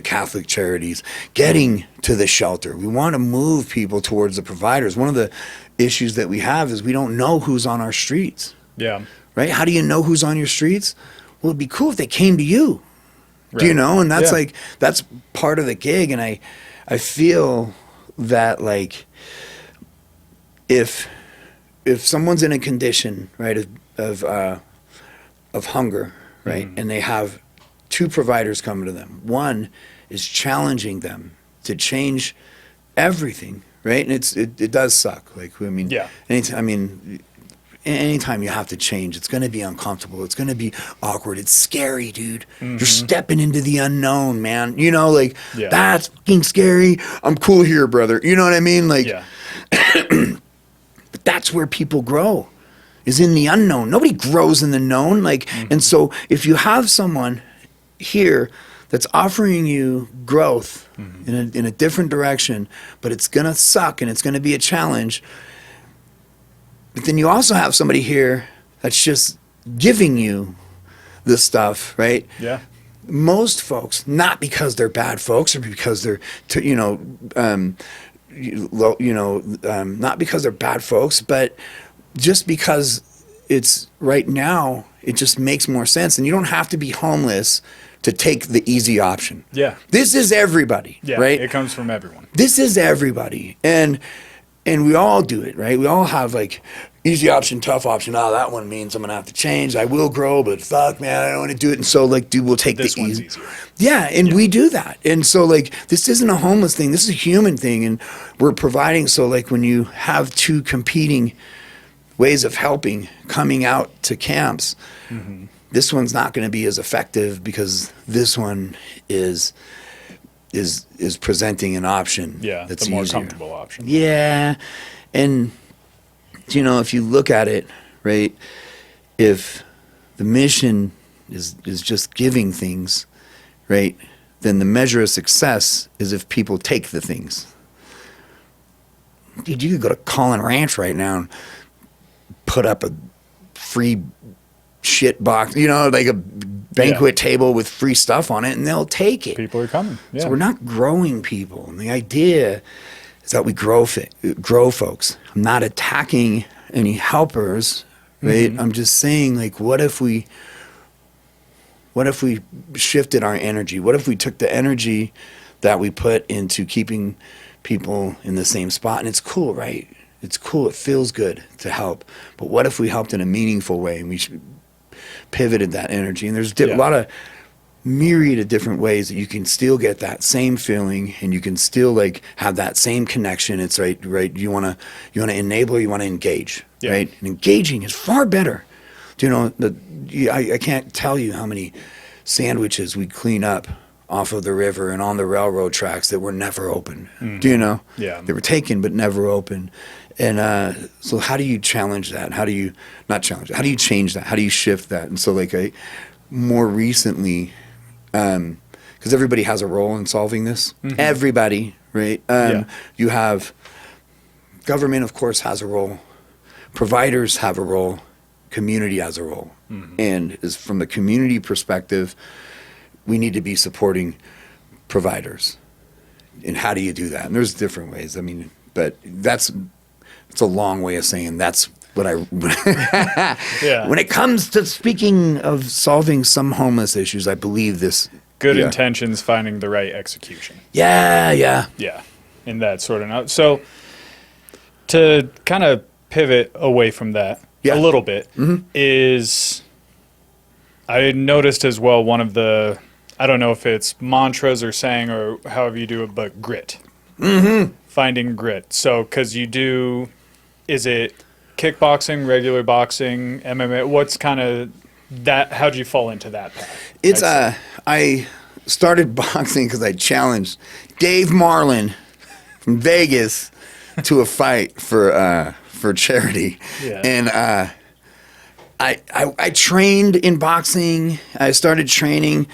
[SPEAKER 2] Catholic charities, getting to the shelter. We want to move people towards the providers. One of the issues that we have is we don't know who's on our streets.
[SPEAKER 1] Yeah.
[SPEAKER 2] Right? How do you know who's on your streets? Well, it'd be cool if they came to you. Right. Do you know? And that's that's part of the gig. And I feel that, like, if someone's in a condition, right, of hunger, right, and they have two providers coming to them, one is challenging them to change everything, right, and it does suck. Like, I mean, anytime you have to change, it's going to be uncomfortable. It's going to be awkward. It's scary, dude. Mm-hmm. You're stepping into the unknown, man. That's fucking scary. I'm cool here, brother. You know what I mean? Like. Yeah. But that's where people grow, is in the unknown. Nobody grows in the known. Like, mm-hmm. And so if you have someone here that's offering you growth mm-hmm. in a different direction, but it's gonna suck and it's gonna be a challenge. But then you also have somebody here that's just giving you the stuff, right?
[SPEAKER 1] Yeah.
[SPEAKER 2] most folks, not because they're bad folks or because they're, not because they're bad folks, but just because it's right now, it just makes more sense. And you don't have to be homeless to take the easy option.
[SPEAKER 1] Yeah.
[SPEAKER 2] This is everybody,
[SPEAKER 1] Yeah,
[SPEAKER 2] right?
[SPEAKER 1] it comes from everyone.
[SPEAKER 2] This is everybody. And we all do it, right? We all have like easy option, tough option. Oh, that one means I'm going to have to change. I will grow, but fuck, man, I don't want to do it. And so like, dude, we'll take
[SPEAKER 1] This
[SPEAKER 2] the
[SPEAKER 1] one's
[SPEAKER 2] easy.
[SPEAKER 1] easier.
[SPEAKER 2] Yeah, and we do that. And so like, this isn't a homeless thing. This is a human thing. And we're providing. So like when you have two competing ways of helping coming out to camps, this one's not going to be as effective because this one is presenting an option.
[SPEAKER 1] Yeah,
[SPEAKER 2] that's
[SPEAKER 1] the more
[SPEAKER 2] easier.
[SPEAKER 1] comfortable option.
[SPEAKER 2] Yeah, and if you look at it, right, if the mission is just giving things, right, then the measure of success is if people take the things. Dude, you could go to Collin Ranch right now and put up a free shit box, like a banquet table with free stuff on it, and they'll take it.
[SPEAKER 1] People are coming. Yeah.
[SPEAKER 2] So we're not growing people. And the idea is that we grow folks. I'm not attacking any helpers, right? I'm just saying, like, what if we shifted our energy? What if we took the energy that we put into keeping people in the same spot? And it's cool, right? It's cool. It feels good to help. But what if we helped in a meaningful way and we pivoted that energy? And there's a lot of myriad of different ways that you can still get that same feeling and you can still like have that same connection. It's right. You want to enable, you want to engage, right? And engaging is far better. I can't tell you how many sandwiches we clean up off of the river and on the railroad tracks that were never open.
[SPEAKER 1] Yeah.
[SPEAKER 2] They were taken but never open. And so how do you challenge that? How do you not challenge it? How do you change that? How do you shift that? And so like more recently, because everybody has a role in solving this. Everybody, right? You have government, of course, has a role. Providers have a role. Community has a role. And from the community perspective, we need to be supporting providers. And how do you do that? And there's different ways. I mean, but it's a long way of saying that's what I. When it comes to speaking of solving some homeless issues, I believe this.
[SPEAKER 1] Good intentions, finding the right execution.
[SPEAKER 2] Yeah.
[SPEAKER 1] In that sort of note. So to kind of pivot away from that a little bit is I noticed as well one of the, I don't know if it's mantras or saying or however you do it, but grit. Finding grit. So because you do, is it kickboxing, regular boxing, MMA? What's kind of that? How'd you fall into that path?
[SPEAKER 2] It's I started boxing because I challenged Dave Marlin from Vegas to a fight for charity, and I trained in boxing. I started training,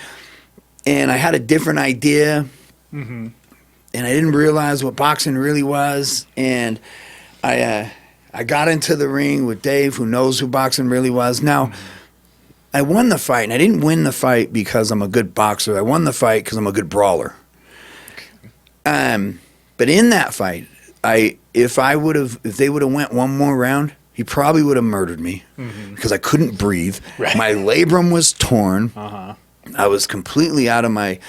[SPEAKER 2] and I had a different idea, and I didn't realize what boxing really was, and I got into the ring with Dave, who knows who boxing really was. Now, I won the fight, and I didn't win the fight because I'm a good boxer. I won the fight because I'm a good brawler. But in that fight, if they would have went one more round, he probably would have murdered me because I couldn't breathe.
[SPEAKER 1] Right.
[SPEAKER 2] My labrum was torn. I was completely out of my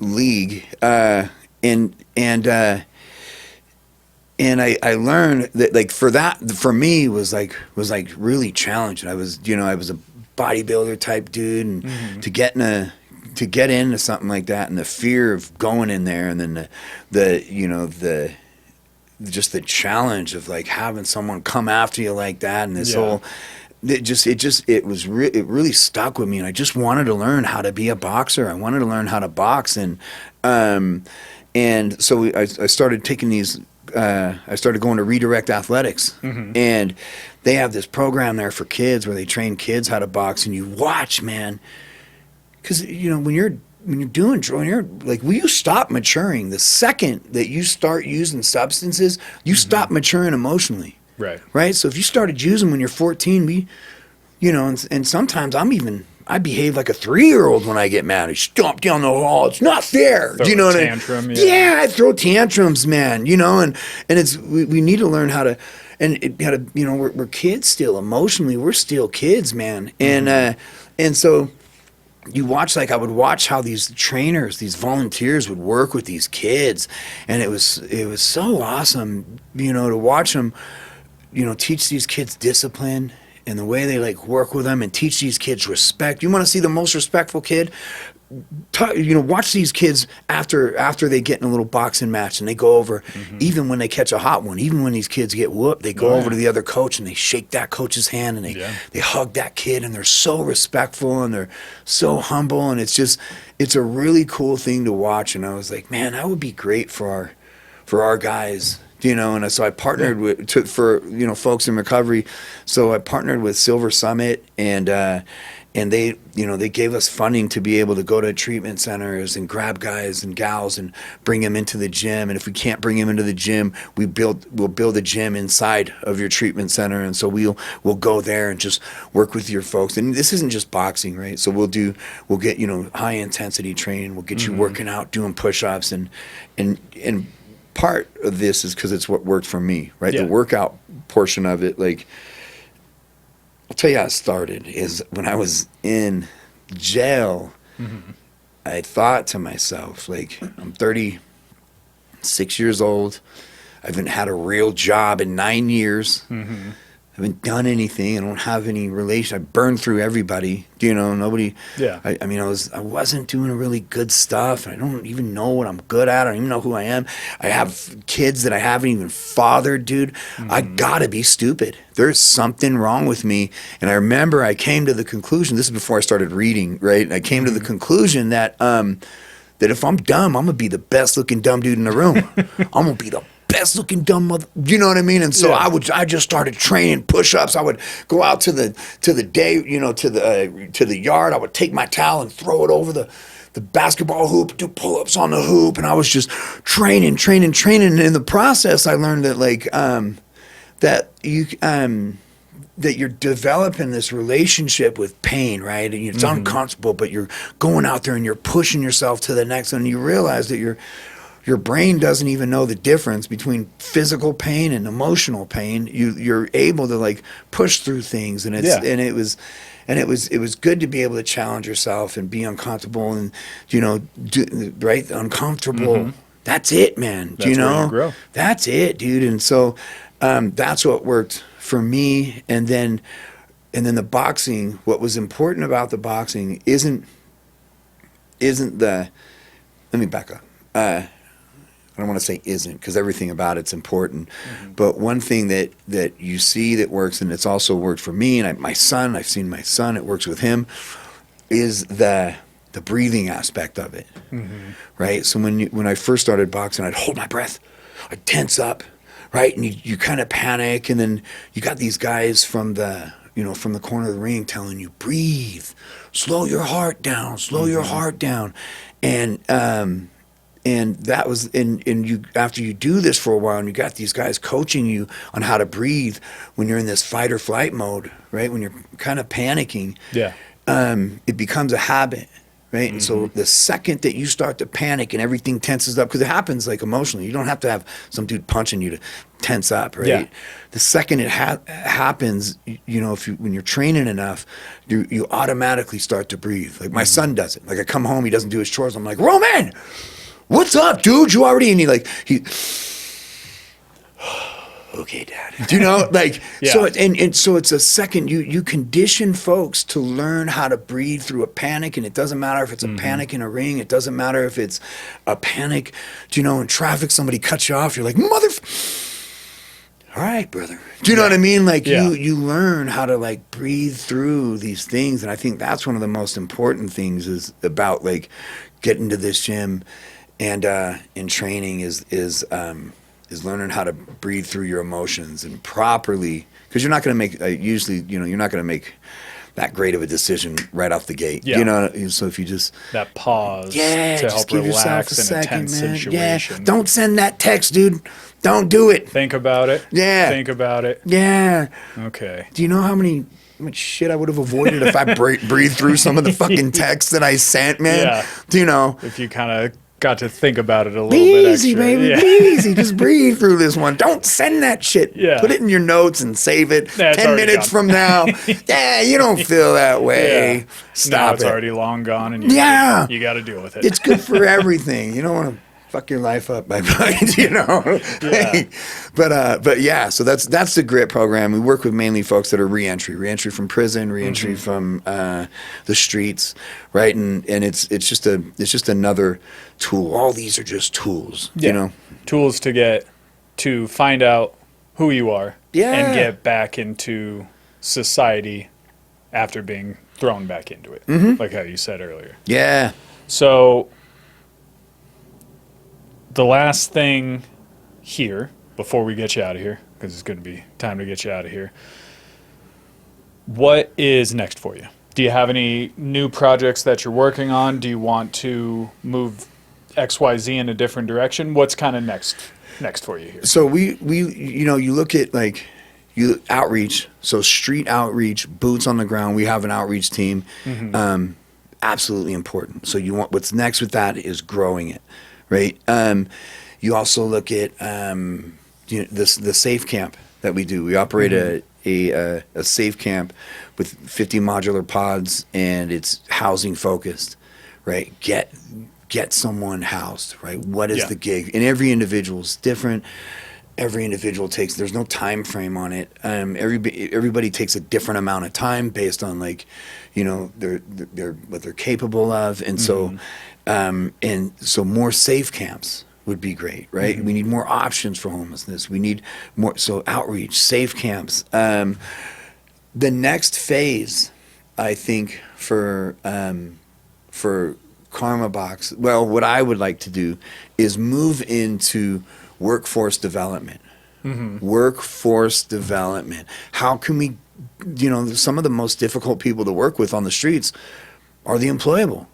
[SPEAKER 2] league, and I learned that like for me was really challenging. I was a bodybuilder type dude, and to get into something like that, and the fear of going in there, and then the challenge of like having someone come after you like that, and this whole it really stuck with me, and I just wanted to learn how to be a boxer. I wanted to learn how to box, and so I started taking these. I started going to Redirect Athletics, and they have this program there for kids where they train kids how to box, and you watch, man, because when you're will you stop maturing the second that you start using substances? You stop maturing emotionally, right? So if you started using when you're 14, and sometimes I'm I behave like a 3-year-old when I get mad. I stomp down the hall. It's not fair.
[SPEAKER 1] Throw
[SPEAKER 2] Do you know
[SPEAKER 1] a
[SPEAKER 2] what I mean?
[SPEAKER 1] tantrum,
[SPEAKER 2] Yeah, I throw tantrums, man. You know, and it's we need to learn how to, and it got to, you know, we're kids still emotionally. We're still kids, man. And so you watch, like I would watch how these trainers, these volunteers would work with these kids, and it was so awesome, you know, to watch them, you know, teach these kids discipline and the way they like work with them and teach these kids respect. You want to see the most respectful kid? You know, watch these kids after they get in a little boxing match and they go over, even when they catch a hot one, even when these kids get whooped, they go over to the other coach and they shake that coach's hand and they hug that kid, and they're so respectful and they're so humble, and it's a really cool thing to watch. And I was like, man, that would be great for our guys. You know, and so I partnered for you know, folks in recovery. So I partnered with Silver Summit, and they, you know, they gave us funding to be able to go to treatment centers and grab guys and gals and bring them into the gym. And if we can't bring them into the gym, we'll build a gym inside of your treatment center. And so we'll go there and just work with your folks. And this isn't just boxing, right? So we'll get, you know, high intensity training. We'll get you working out, doing push-ups, and part of this is because it's what worked for me, right? The workout portion of it, like, I'll tell you how it started, is when I was in jail, I thought to myself, like, I'm 36 years old. I haven't had a real job in 9 years. I haven't done anything. I don't have any relation. I burned through everybody. You know, nobody.
[SPEAKER 1] Yeah.
[SPEAKER 2] I mean, I wasn't doing really good stuff. I don't even know what I'm good at. I don't even know who I am. I have kids that I haven't even fathered, dude. I gotta be stupid. There's something wrong with me. And I remember I came to the conclusion. This is before I started reading, right? And I came to the conclusion that that if I'm dumb, I'm gonna be the best looking dumb dude in the room. I'm gonna be the best looking dumb mother, you know what I mean? And so I just started training push-ups. I would go out to the day, you know, to the yard. I would take my towel and throw it over the basketball hoop, do pull-ups on the hoop, and I was just training. And in the process, I learned that like that you're developing this relationship with pain, right? And it's uncomfortable, but you're going out there and you're pushing yourself to the next one. And you realize that your brain doesn't even know the difference between physical pain and emotional pain. You're able to like push through things, and it was good to be able to challenge yourself and be uncomfortable, and you know, right, uncomfortable. That's it, man.
[SPEAKER 1] That's
[SPEAKER 2] you know,
[SPEAKER 1] where you grow.
[SPEAKER 2] That's it, dude. And so that's what worked for me. And then the boxing. What was important about the boxing isn't the. Let me back up. I don't want to say isn't, because everything about it's important. But one thing that you see that works, and it's also worked for me, and I've seen my son, it works with him, is the breathing aspect of it, right? So when I first started boxing, I'd hold my breath, I'd tense up, right? And you kind of panic, and then you got these guys from the corner of the ring telling you, breathe, slow your heart down, and that was, and you, after you do this for a while, and you got these guys coaching you on how to breathe when you're in this fight or flight mode, right? When you're kind of panicking, it becomes a habit, right? And so the second that you start to panic and everything tenses up, because it happens like emotionally, you don't have to have some dude punching you to tense up, right? The second it happens, you know, when you're training enough, you automatically start to breathe. Like my son does it. Like I come home, he doesn't do his chores. I'm like, Roman, what's up, dude? You already? And he okay, Dad. Do you know, like, so so it's a second, you condition folks to learn how to breathe through a panic, and it doesn't matter if it's a panic in a ring, it doesn't matter if it's a panic, you know, in traffic, somebody cuts you off, you're like, all right, brother. Do you know what I mean? Like you learn how to like breathe through these things, and I think that's one of the most important things is about like getting to this gym and in training is learning how to breathe through your emotions and properly, because you're not going to make usually, you know, you're not going to make that great of a decision right off the gate. You know, so if you just
[SPEAKER 1] that pause to
[SPEAKER 2] just
[SPEAKER 1] help
[SPEAKER 2] give
[SPEAKER 1] relax
[SPEAKER 2] yourself a
[SPEAKER 1] in
[SPEAKER 2] second,
[SPEAKER 1] a tense
[SPEAKER 2] man.
[SPEAKER 1] situation.
[SPEAKER 2] Don't send that text, dude. Don't do it.
[SPEAKER 1] Think about it.
[SPEAKER 2] Yeah.
[SPEAKER 1] Think about it.
[SPEAKER 2] Yeah.
[SPEAKER 1] Okay.
[SPEAKER 2] Do you know how many much shit I would have avoided if I breathed through some of the fucking texts that I sent, man.
[SPEAKER 1] Yeah.
[SPEAKER 2] You know,
[SPEAKER 1] If you kind of got to think about it a little
[SPEAKER 2] be
[SPEAKER 1] bit
[SPEAKER 2] easy,
[SPEAKER 1] extra.
[SPEAKER 2] baby,
[SPEAKER 1] Yeah.
[SPEAKER 2] be easy. Just breathe through this one. Don't send that shit.
[SPEAKER 1] Yeah.
[SPEAKER 2] Put it in your notes and save it.
[SPEAKER 1] Yeah, it's
[SPEAKER 2] 10
[SPEAKER 1] already
[SPEAKER 2] minutes
[SPEAKER 1] gone.
[SPEAKER 2] from now. Yeah, you don't feel that way.
[SPEAKER 1] Yeah.
[SPEAKER 2] Stop
[SPEAKER 1] Now it's
[SPEAKER 2] it.
[SPEAKER 1] already long gone, and
[SPEAKER 2] Yeah.
[SPEAKER 1] you got to deal with it.
[SPEAKER 2] It's good for everything. You don't want to fuck your life up by you know.
[SPEAKER 1] Yeah.
[SPEAKER 2] But yeah, so that's the GRIT program. We work with mainly folks that are reentry from prison, reentry from the streets, right? And it's just another tool. All these are just tools, you know.
[SPEAKER 1] Tools to find out who you are
[SPEAKER 2] Yeah.
[SPEAKER 1] and get back into society after being thrown back into it, like how you said earlier.
[SPEAKER 2] Yeah.
[SPEAKER 1] So the last thing here, before we get you out of here, because it's going to be time to get you out of here, what is next for you? Do you have any new projects that you're working on? Do you want to move XYZ in a different direction? What's kind of next for you here?
[SPEAKER 2] So we you know, you look at like outreach, so street outreach, boots on the ground. We have an outreach team. Absolutely important. So what's next with that is growing it, right? You also look at the safe camp that we do. We operate a safe camp with 50 modular pods, and it's housing focused, right? Get someone housed, right? What is the gig? And every individual is different. Every individual there's no time frame on it. Everybody takes a different amount of time based on, like, you know, they're what they're capable of. And so more safe camps would be great, right? We need more options for homelessness. We need more, so outreach, safe camps. The next phase, I think, for Karma Box, well, what I would like to do is move into workforce development. Workforce development. How can we, you know, some of the most difficult people to work with on the streets are the employable.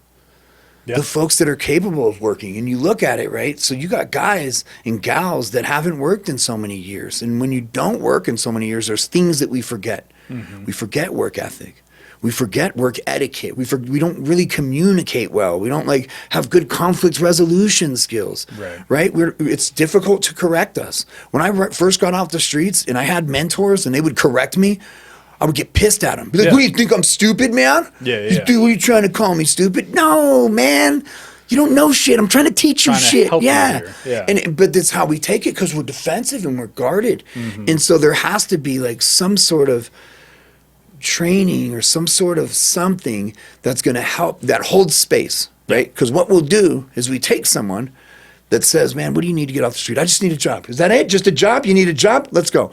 [SPEAKER 2] The folks that are capable of working. And you look at it, right? So you got guys and gals that haven't worked in so many years. And when you don't work in so many years, there's things that we forget. We forget work ethic. We forget work etiquette. We don't really communicate well. We don't like have good conflict resolution skills. Right? It's difficult to correct us. When I first got off the streets and I had mentors and they would correct me, I would get pissed at them. Be like, what do you think, I'm stupid, man? Dude, what are you trying to call me, stupid? No, man. You don't know shit. I'm trying to teach you shit.
[SPEAKER 1] Help you here.
[SPEAKER 2] But that's how we take it, because we're defensive and we're guarded. And so there has to be like some sort of training or some sort of something that's going to help, that holds space, right? Because what we'll do is we take someone that says, man, what do you need to get off the street? I just need a job. Is that it? Just a job? You need a job? Let's go.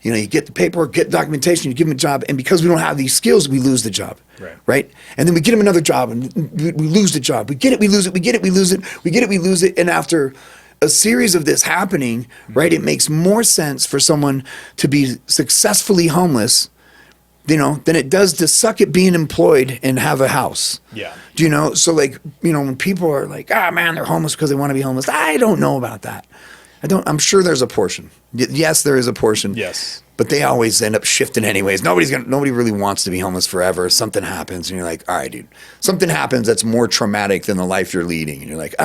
[SPEAKER 2] You know, you get the paperwork, get documentation, you give them a job, and because we don't have these skills, we lose the job, right? And then we get them another job, and we lose the job. We get it, we lose it, we get it, we lose it, we get it, we lose it, and after a series of this happening, right, it makes more sense for someone to be successfully homeless, you know, than it does to suck at being employed and have a house. Do you know? So, like, you know, when people are like, man, they're homeless because they want to be homeless, I don't know about that. I'm sure there's a portion. Yes, there is a portion.
[SPEAKER 1] Yes.
[SPEAKER 2] But they always end up shifting anyways. Nobody really wants to be homeless forever. Something happens and you're like, all right, dude. Something happens that's more traumatic than the life you're leading. And you're like,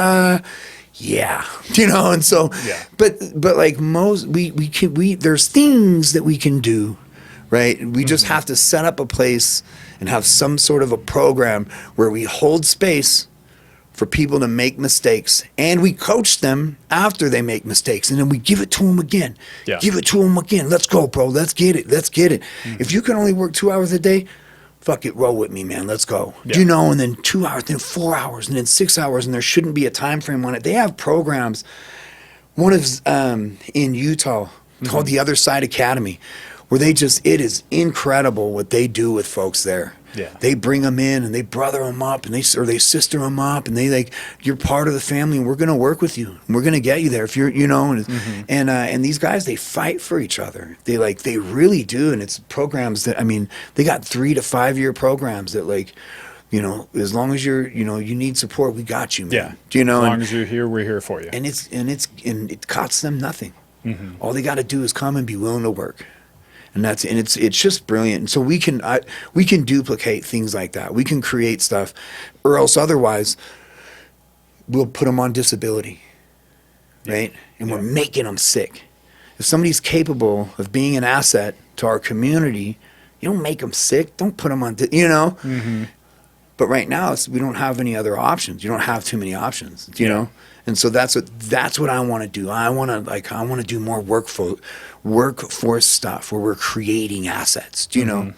[SPEAKER 2] yeah. You know, and so but like most there's things that we can do, right? We just have to set up a place and have some sort of a program where we hold space for people to make mistakes, and we coach them after they make mistakes, and then we give it to them again. Give it to them again. Let's go, bro. Let's get it. Let's get it. If you can only work 2 hours a day, fuck it, roll with me, man. Let's go. You know, and then 2 hours, then 4 hours, and then 6 hours, and there shouldn't be a time frame on it. They have programs. One is in Utah called the Other Side Academy, where it is incredible what they do with folks there. They bring them in and they brother them up, and they sister them up, and they like, you're part of the family, and we're going to work with you, and we're going to get you there if you're, you know, and these guys, they fight for each other. They really do. And it's programs that, I mean, they got 3 to 5 year programs that, like, you know, as long as you're, you know, you need support, we got you, man. Do you know?
[SPEAKER 1] As long as you're here, we're here for you.
[SPEAKER 2] And it costs them nothing. All they got to do is come and be willing to work. And it's just brilliant. And so we can duplicate things like that. We can create stuff, or else otherwise we'll put them on disability, right? And we're making them sick. If somebody's capable of being an asset to our community, you don't make them sick. Don't put them on, But right now, we don't have any other options. You don't have too many options, you know. And so that's what I want to do. I want to do more workforce stuff where we're creating assets. Do you know?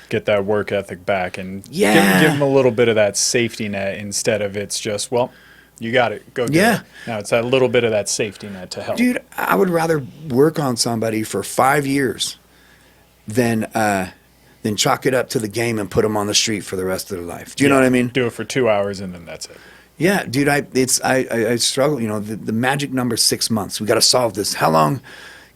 [SPEAKER 1] Get that work ethic back and
[SPEAKER 2] Yeah.
[SPEAKER 1] give them a little bit of that safety net instead of it's just, well, you got it, go do it. Now it's that little bit of that safety net to help.
[SPEAKER 2] Dude, I would rather work on somebody for 5 years than chalk it up to the game and put them on the street for the rest of their life. Do you know what I mean?
[SPEAKER 1] Do it for 2 hours and then that's it.
[SPEAKER 2] Yeah, dude, I struggle. You know, the magic number is 6 months. We got to solve this. How long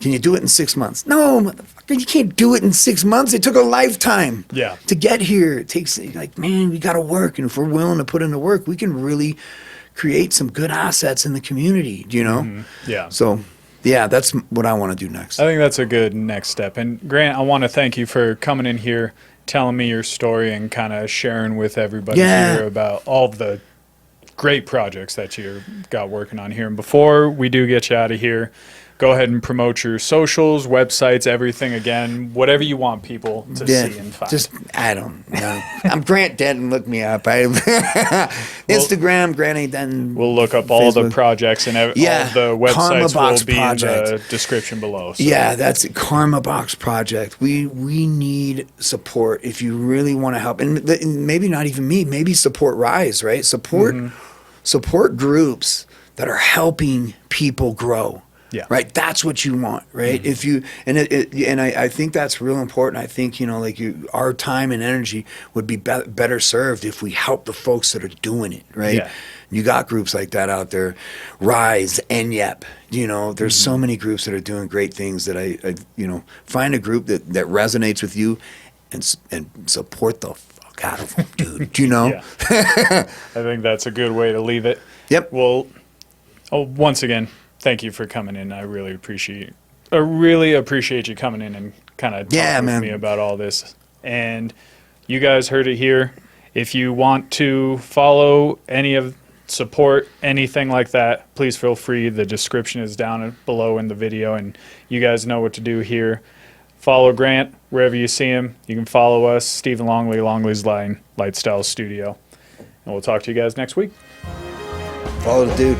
[SPEAKER 2] can you do it in 6 months? No, motherfucker, you can't do it in 6 months. It took a lifetime to get here. It takes, like, man, we got to work. And if we're willing to put in the work, we can really create some good assets in the community, you know?
[SPEAKER 1] Yeah.
[SPEAKER 2] So, yeah, that's what I want to do next.
[SPEAKER 1] I think that's a good next step. And Grant, I want to thank you for coming in here, telling me your story and kind of sharing with everybody here about all the great projects that you've got working on here. And before we do get you out of here, go ahead and promote your socials, websites, everything again, whatever you want people to see and find.
[SPEAKER 2] I don't know. I'm Grant Denton. Look me up. Instagram, Grant A Denton.
[SPEAKER 1] We'll look up all the projects and all the websites will be
[SPEAKER 2] Project.
[SPEAKER 1] in the description below. So.
[SPEAKER 2] Yeah, that's it. Karma Box Project. We need support if you really want to help. And maybe not even me. Maybe support Rise, right? Support groups that are helping people grow.
[SPEAKER 1] Yeah.
[SPEAKER 2] Right. That's what you want. Right. If you I think that's real important. I think, you know, like our time and energy would be better served if we help the folks that are doing it. Right.
[SPEAKER 1] Yeah.
[SPEAKER 2] You got groups like that out there. Rise, NYEP. You know, there's so many groups that are doing great things that I you know, find a group that resonates with you and support the fuck out of them, dude. You know.
[SPEAKER 1] I think that's a good way to leave it.
[SPEAKER 2] Yep.
[SPEAKER 1] Well, once again, thank you for coming in. I really appreciate you coming in and kind of talking with me about all this. And you guys heard it here. If you want to follow support anything like that, please feel free. The description is down below in the video, and you guys know what to do here. Follow Grant wherever you see him. You can follow us, Stephen Longley, Longley's Line, Lightstyle Studio. And we'll talk to you guys next week.
[SPEAKER 2] Follow the dude.